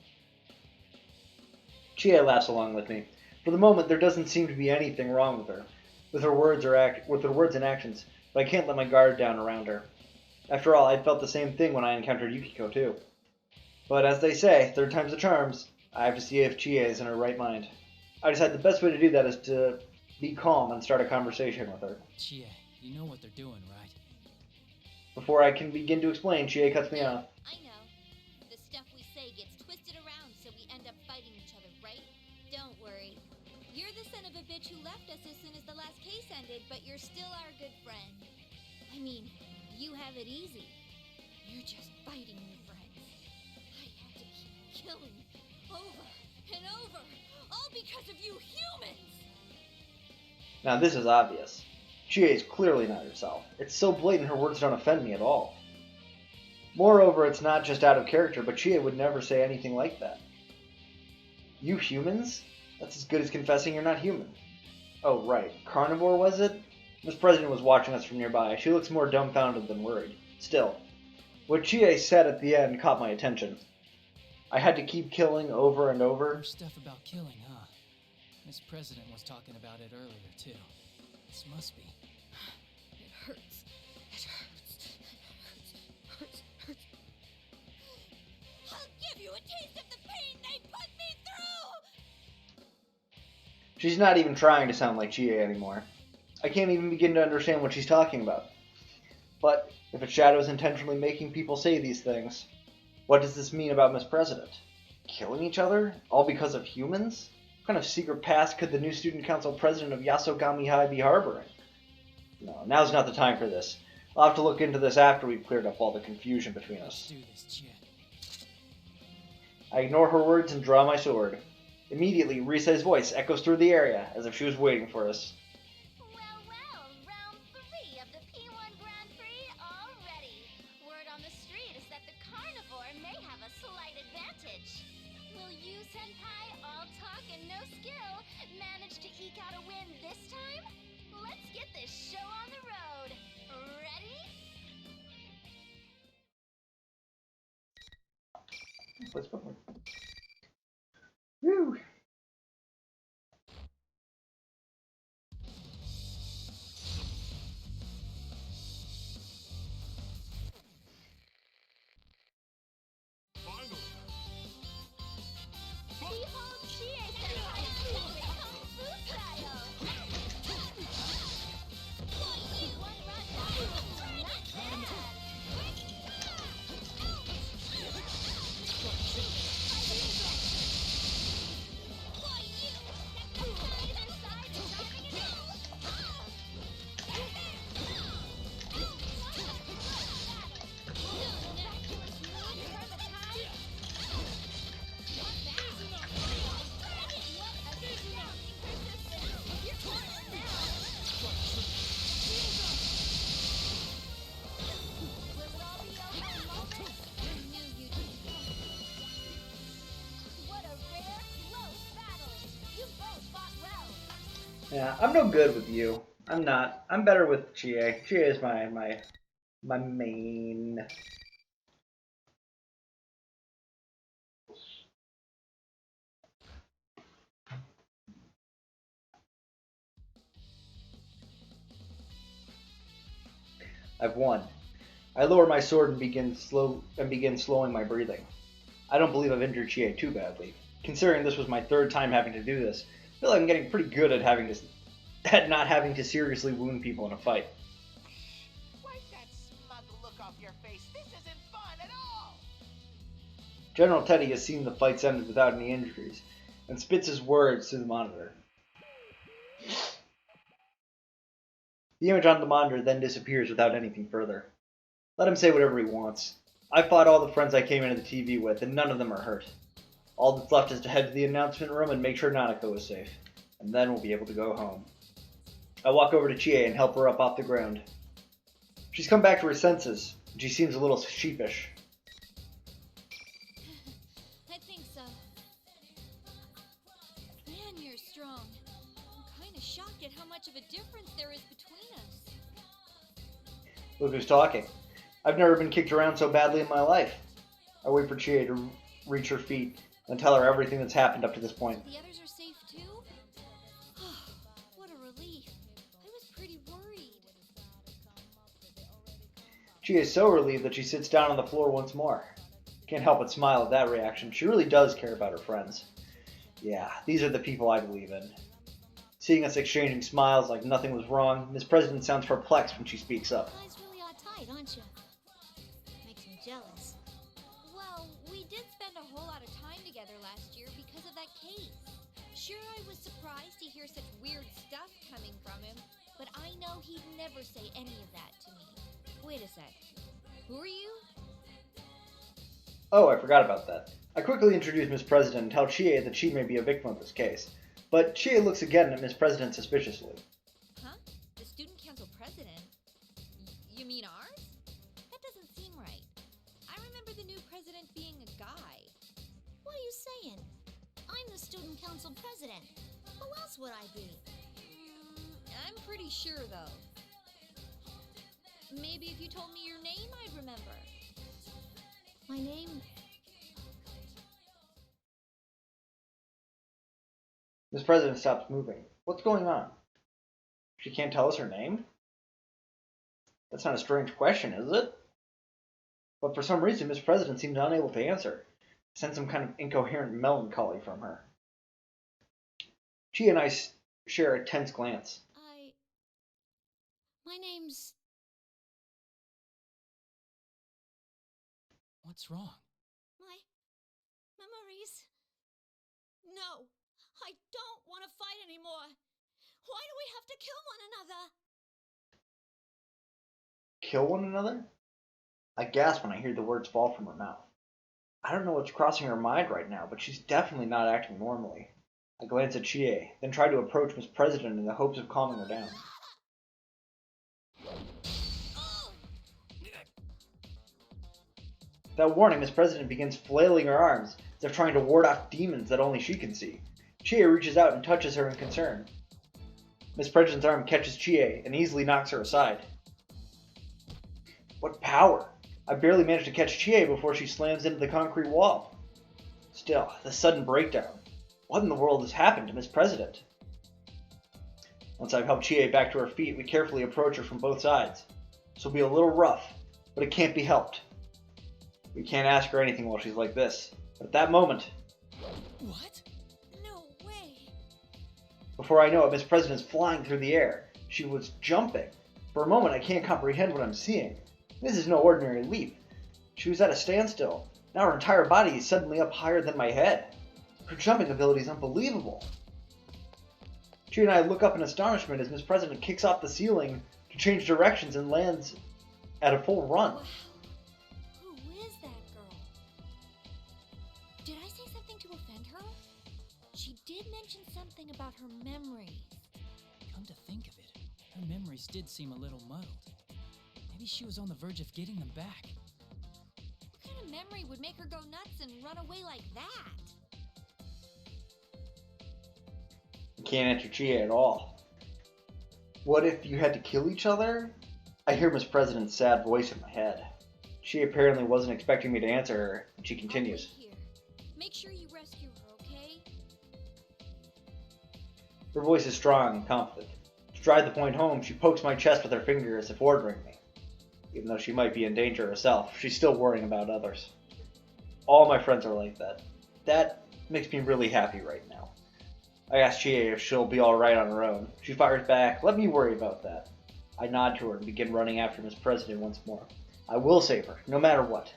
Chie laughs along with me. For the moment, there doesn't seem to be anything wrong with her, with her words and actions, but I can't let my guard down around her. After all, I'd felt the same thing when I encountered Yukiko too. But as they say, third time's the charms. I have to see if Chie is in her right mind. I decide the best way to do that is to be calm and start a conversation with her. Chie, you know what they're doing, right? Before I can begin to explain, Chie cuts me off. I know. The stuff we say gets twisted around so we end up fighting each other, right? Don't worry. You're the son of a bitch who left us as soon as the last case ended, but you're still our good friend. I mean, you have it easy. You're just fighting your friends. I had to keep killing over and over, all because of you humans! Now this is obvious. Chie is clearly not herself. It's so blatant her words don't offend me at all. Moreover, it's not just out of character, but Chie would never say anything like that. You humans? That's as good as confessing you're not human. Oh, right. Carnivore, was it? Miss President was watching us from nearby. She looks more dumbfounded than worried. Still, what Chie said at the end caught my attention. I had to keep killing over and over. More stuff about killing, huh? Miss President was talking about it earlier, too. This must be. It hurts. It hurts. It hurts. It hurts. I'll give you a taste of the pain they put me through! She's not even trying to sound like Chie anymore. I can't even begin to understand what she's talking about. But if a shadow is intentionally making people say these things, what does this mean about Miss President? Killing each other? All because of humans? What kind of secret past could the new student council president of Yasogami High be harboring? No, now's not the time for this. I'll have to look into this after we've cleared up all the confusion between us. Do this, Chie. I ignore her words and draw my sword. Immediately, Rise's voice echoes through the area, as if she was waiting for us. Well, round 3 of the P1 Grand Prix already. Word on the street is that the carnivore may have a slight advantage. Will you, Senpai, all talk and no skill, manage to eke out a win this time? Let's get this show on the road. Ready? Woo! Behold Chie Senpai's secret kung fu style. One run down. Not bad. Yeah, I'm no good with you. I'm not. I'm better with Chie. Chie is my main. I've won. I lower my sword and begin slowing my breathing. I don't believe I've injured Chie too badly. Considering this was my 3rd time having to do this, I feel like I'm getting pretty good at not having to seriously wound people in a fight. Wipe that smug look off your face. This isn't fun at all. General Teddy has seen the fights ended without any injuries, and spits his words through the monitor. The image on the monitor then disappears without anything further. Let him say whatever he wants. I fought all the friends I came into the TV with, and none of them are hurt. All that's left is to head to the announcement room and make sure Nanako is safe, and then we'll be able to go home. I walk over to Chie and help her up off the ground. She's come back to her senses, and she seems a little sheepish. I think so. Man, you're strong. I'm kind of shocked at how much of a difference there is between us. Look who's talking. I've never been kicked around so badly in my life. I wait for Chie to reach her feet and tell her everything that's happened up to this point. The others are safe too? What a relief. I was pretty worried. Chie is so relieved that she sits down on the floor once more. Can't help but smile at that reaction. She really does care about her friends. Yeah, these are the people I believe in. Seeing us exchanging smiles like nothing was wrong, Miss President sounds perplexed when she speaks up. You guys really are tight, aren't you? Makes me jealous. Well, we did spend a whole lot of time together last year because of that case. Sure, I was surprised to hear such weird stuff coming from him, but I know he'd never say any of that to me. Wait a sec. Who are you? Oh, I forgot about that. I quickly introduce Miss President and tell Chie that she may be a victim of this case. But Chie looks again at Miss President suspiciously. Huh? The student council president? You mean ours? That doesn't seem right. librarian. I'm the student council president. Who else would I be? I'm pretty sure, though. Maybe if you told me your name, I'd remember. My name... Miss President stops moving. What's going on? She can't tell us her name? That's not a strange question, is it? But for some reason, Miss President seems unable to answer. I sense some kind of incoherent melancholy from her. She and I share a tense glance. My name's... What's wrong? My memories. No, I don't want to fight anymore. Why do we have to kill one another? Kill one another? I gasp when I hear the words fall from her mouth. I don't know what's crossing her mind right now, but she's definitely not acting normally. I glance at Chie, then try to approach Miss President in the hopes of calming her down. Without warning, Miss President begins flailing her arms, as if trying to ward off demons that only she can see. Chie reaches out and touches her in concern. Miss President's arm catches Chie and easily knocks her aside. What power! I barely manage to catch Chie before she slams into the concrete wall. Still, the sudden breakdown. What in the world has happened to Miss President? Once I've helped Chie back to her feet, we carefully approach her from both sides. This will be a little rough, but it can't be helped. We can't ask her anything while she's like this. But at that moment... What? No way. Before I know it, Miss President's flying through the air. She was jumping. For a moment, I can't comprehend what I'm seeing. This is no ordinary leap. She was at a standstill. Now her entire body is suddenly up higher than my head. Her jumping ability is unbelievable. She and I look up in astonishment as Miss President kicks off the ceiling to change directions and lands at a full run. Wow. Who is that girl? Did I say something to offend her? She did mention something about her memories. Come to think of it, her memories did seem a little muddled. Maybe she was on the verge of getting them back. What kind of memory would make her go nuts and run away like that? I can't answer Chie at all. What if you had to kill each other? I hear Miss President's sad voice in my head. She apparently wasn't expecting me to answer her, and she continues. Here. Make sure you rescue her, okay? Her voice is strong and confident. To drive the point home, she pokes my chest with her finger as if ordering me. Even though she might be in danger herself, she's still worrying about others. All my friends are like that. That makes me really happy right now. I ask Chie if she'll be alright on her own. She fires back, let me worry about that. I nod to her and begin running after Miss President once more. I will save her, no matter what.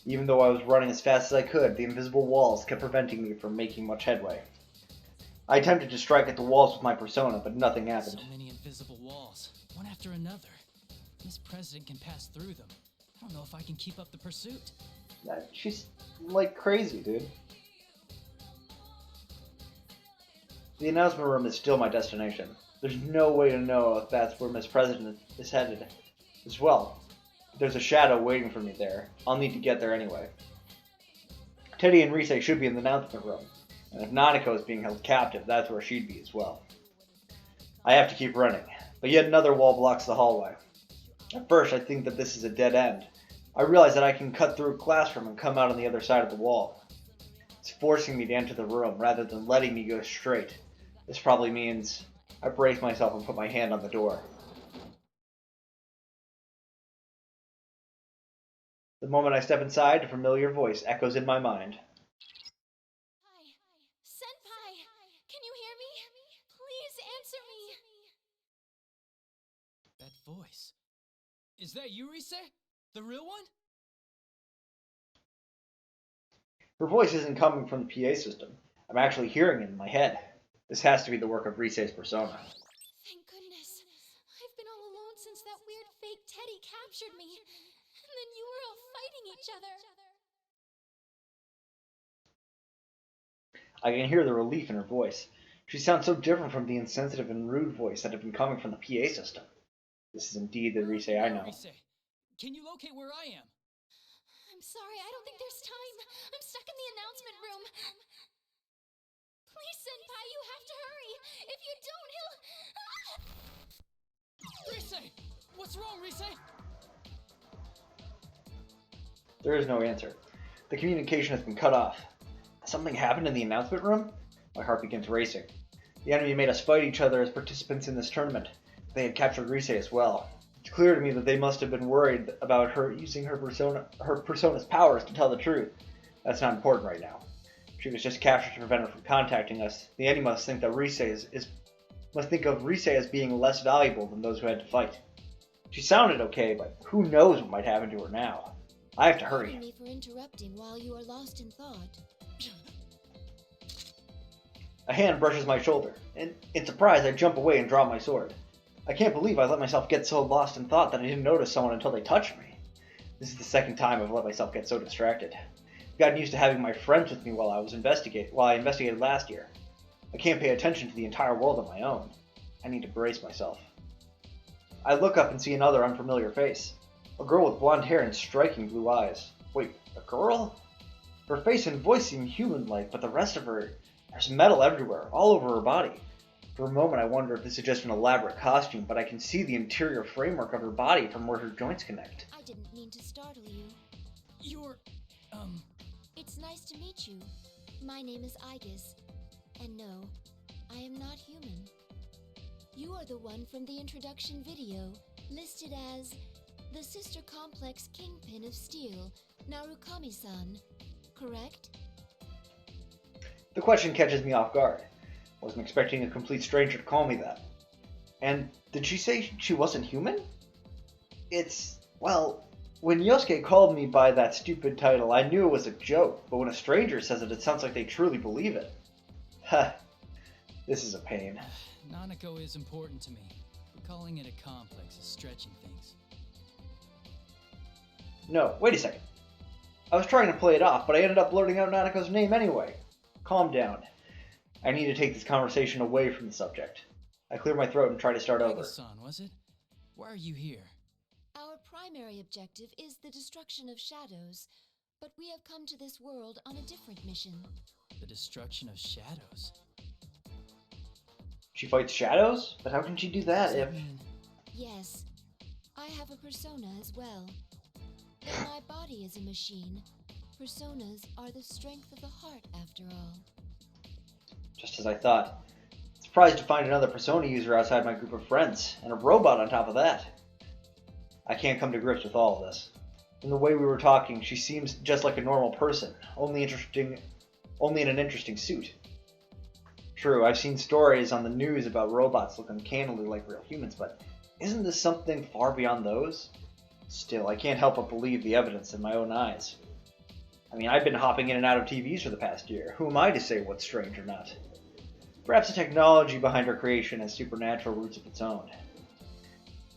Even though I was running as fast as I could, the invisible walls kept preventing me from making much headway. I attempted to strike at the walls with my persona, but nothing happened. So many invisible walls, one after another. Miss President can pass through them. I don't know if I can keep up the pursuit. She's like crazy, dude. The announcement room is still my destination. There's no way to know if that's where Miss President is headed as well. There's a shadow waiting for me there. I'll need to get there anyway. Teddy and Rise should be in the announcement room, and if Nanako is being held captive, that's where she'd be as well. I have to keep running, but yet another wall blocks the hallway. At first, I think that this is a dead end. I realize that I can cut through a classroom and come out on the other side of the wall. It's forcing me to enter the room rather than letting me go straight. This probably means I brace myself and put my hand on the door. The moment I step inside, a familiar voice echoes in my mind. Hi. Senpai! Can you hear me? Please answer me! That voice. Is that you, Rise? The real one? Her voice isn't coming from the PA system. I'm actually hearing it in my head. This has to be the work of Rise's persona. Thank goodness. I've been all alone since that weird fake Teddy captured me. And then you were all fighting each other. I can hear the relief in her voice. She sounds so different from the insensitive and rude voice that had been coming from the PA system. This is indeed the Rise I know. Rise, can you locate where I am? I'm sorry, I don't think there's time. I'm stuck in the announcement room. Please, Senpai, you have to hurry. If you don't, he'll... Rise! What's wrong, Rise? There is no answer. The communication has been cut off. Has something happened in the announcement room? My heart begins racing. The enemy made us fight each other as participants in this tournament. They had captured Rise as well. It's clear to me that they must have been worried about her using her persona's powers to tell the truth. That's not important right now. She was just captured to prevent her from contacting us. The enemy must think that must think of Rise as being less valuable than those who had to fight. She sounded okay, but who knows what might happen to her now. I have to hurry. Pardon me for interrupting while you are lost in thought. A hand brushes my shoulder, and in surprise I jump away and draw my sword. I can't believe I let myself get so lost in thought that I didn't notice someone until they touched me. This is the second time I've let myself get so distracted. I've gotten used to having my friends with me while I investigated last year. I can't pay attention to the entire world on my own. I need to brace myself. I look up and see another unfamiliar face. A girl with blonde hair and striking blue eyes. Wait, a girl? Her face and voice seem human-like, but the rest of her... There's metal everywhere, all over her body. For a moment I wonder if this is just an elaborate costume, but I can see the interior framework of her body from where her joints connect. I didn't mean to startle you. You're... It's nice to meet you. My name is Aigis. And no, I am not human. You are the one from the introduction video, listed as the Sister Complex Kingpin of Steel, Narukami-san, correct? The question catches me off guard. Wasn't expecting a complete stranger to call me that. And did she say she wasn't human? Well, when Yosuke called me by that stupid title, I knew it was a joke, but when a stranger says it, it sounds like they truly believe it. Ha, this is a pain. Nanako is important to me, but calling it a complex is stretching things. No, wait a second. I was trying to play it off, but I ended up blurting out Nanako's name anyway. Calm down. I need to take this conversation away from the subject. I clear my throat and try to start over. Aigis-san, was it? Why are you here? Our primary objective is the destruction of shadows, but we have come to this world on a different mission. The destruction of shadows? She fights shadows? But how can she do that if... Yes. I have a persona as well. Though my body is a machine, personas are the strength of the heart after all. Just as I thought. Surprised to find another persona user outside my group of friends, and a robot on top of that. I can't come to grips with all of this. From the way we were talking, she seems just like a normal person, only in an interesting suit. True, I've seen stories on the news about robots look uncannily like real humans, but isn't this something far beyond those? Still, I can't help but believe the evidence in my own eyes. I mean, I've been hopping in and out of TVs for the past year. Who am I to say what's strange or not? Perhaps the technology behind her creation has supernatural roots of its own.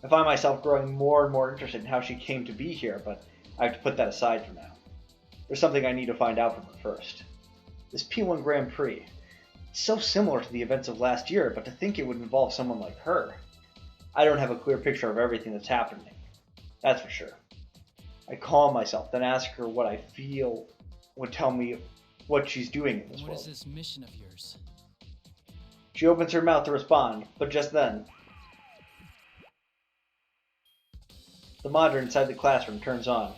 I find myself growing more and more interested in how she came to be here, but I have to put that aside for now. There's something I need to find out from her first. This P1 Grand Prix. It's so similar to the events of last year, but to think it would involve someone like her. I don't have a clear picture of everything that's happening. That's for sure. I calm myself, then ask her what I feel would tell me what she's doing in this world. What is this mission of yours? She opens her mouth to respond, but just then, the monitor inside the classroom turns on.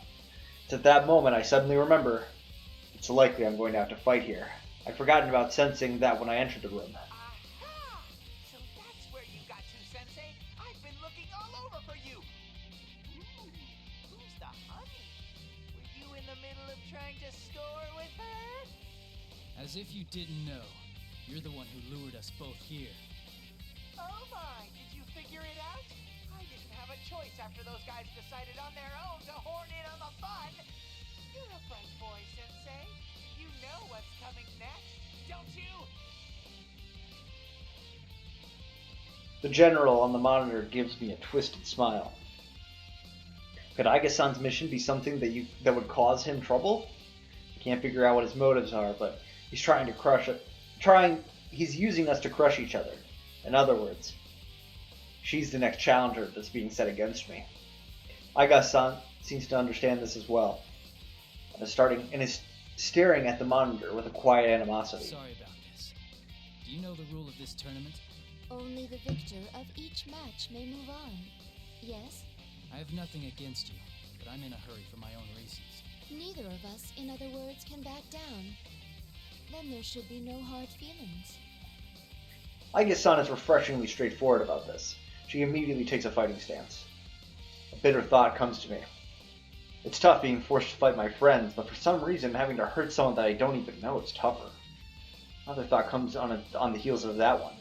It's at that moment I suddenly remember, it's likely I'm going to have to fight here. I'd forgotten about sensing that when I entered the room. Aha! So that's where you got to, Sensei. I've been looking all over for you. Who's the honey? Were you in the middle of trying to score with her? As if you didn't know. You're the one who lured us both here. Oh my, did you figure it out? I didn't have a choice after those guys decided on their own to horn in on the fun. You're a bright boy, Sensei. You know what's coming next, don't you? The general on the monitor gives me a twisted smile. Could Aigis-san's mission be something that would cause him trouble? I can't figure out what his motives are, but he's trying he's using us to crush each other. In other words, she's the next challenger that's being set against me. Aiga-san seems to understand this as well, and is staring at the monitor with a quiet animosity. Sorry about this. Do you know the rule of this tournament? Only the victor of each match may move on. Yes? I have nothing against you, but I'm in a hurry for my own reasons. Neither of us, in other words, can back down. Then there should be no hard feelings. Aiga-san is refreshingly straightforward about this. She immediately takes a fighting stance. A bitter thought comes to me. It's tough being forced to fight my friends, but for some reason having to hurt someone that I don't even know is tougher. Another thought comes on the heels of that one.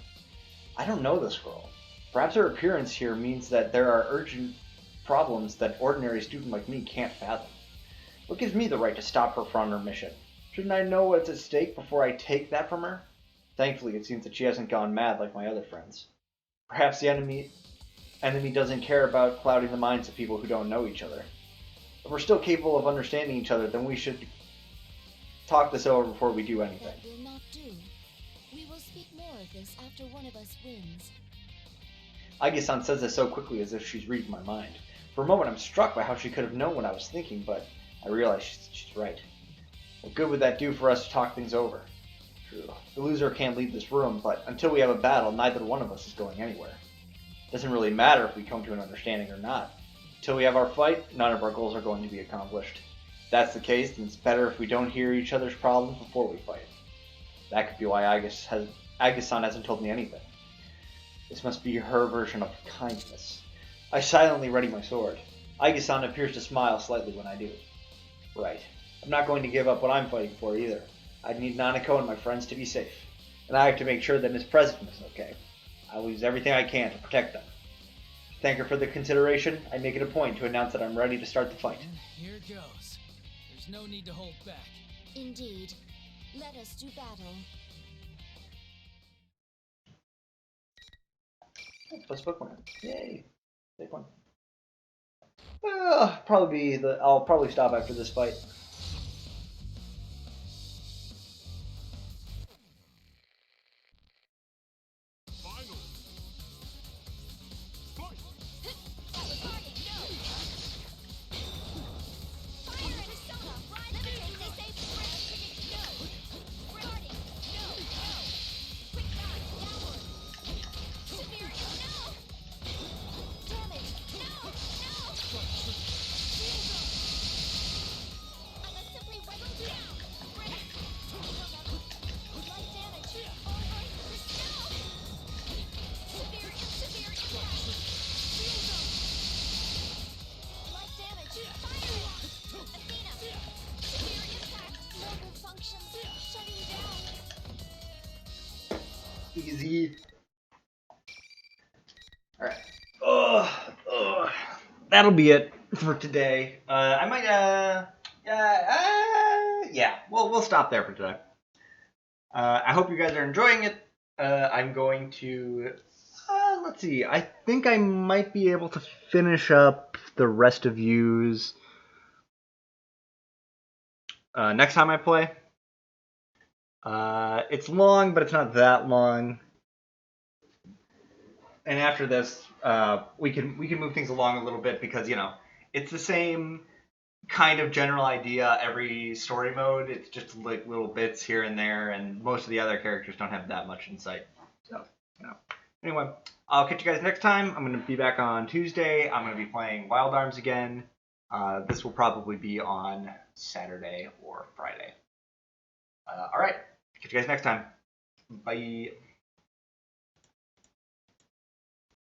I don't know this girl. Perhaps her appearance here means that there are urgent problems that ordinary student like me can't fathom. What gives me the right to stop her from her mission? Shouldn't I know what's at stake before I take that from her? Thankfully, it seems that she hasn't gone mad like my other friends. Perhaps the enemy doesn't care about clouding the minds of people who don't know each other. If we're still capable of understanding each other, then we should talk this over before we do anything. That will not do. We will speak more of this after one of us wins. Aiga-san says this so quickly as if she's reading my mind. For a moment I'm struck by how she could have known what I was thinking, but I realize she's right. What good would that do for us to talk things over? True, the loser can't leave this room, but until we have a battle, neither one of us is going anywhere. It doesn't really matter if we come to an understanding or not. Until we have our fight, none of our goals are going to be accomplished. If that's the case, then it's better if we don't hear each other's problems before we fight. That could be why Aiga-san hasn't told me anything. This must be her version of kindness. I silently ready my sword. Aiga-san appears to smile slightly when I do. Right. I'm not going to give up what I'm fighting for either. I need Nanako and my friends to be safe. And I have to make sure that Miss President is okay. I will use everything I can to protect them. To thank her for the consideration, I make it a point to announce that I'm ready to start the fight. Here goes. There's no need to hold back. Indeed. Let us do battle. Plus book one. Yay. Take one. I'll probably stop after this fight. Easy. Alright. That'll be it for today. I might, we'll stop there for today. I hope you guys are enjoying it. I'm going to, let's see, I think I might be able to finish up the rest of U's next time I play. It's long, but it's not that long. And after this, we can move things along a little bit because, you know, it's the same kind of general idea every story mode. It's just like little bits here and there, and most of the other characters don't have that much insight. So, you know. Anyway, I'll catch you guys next time. I'm going to be back on Tuesday. I'm going to be playing Wild Arms again. This will probably be on Saturday or Friday. All right. Catch you guys next time. Bye.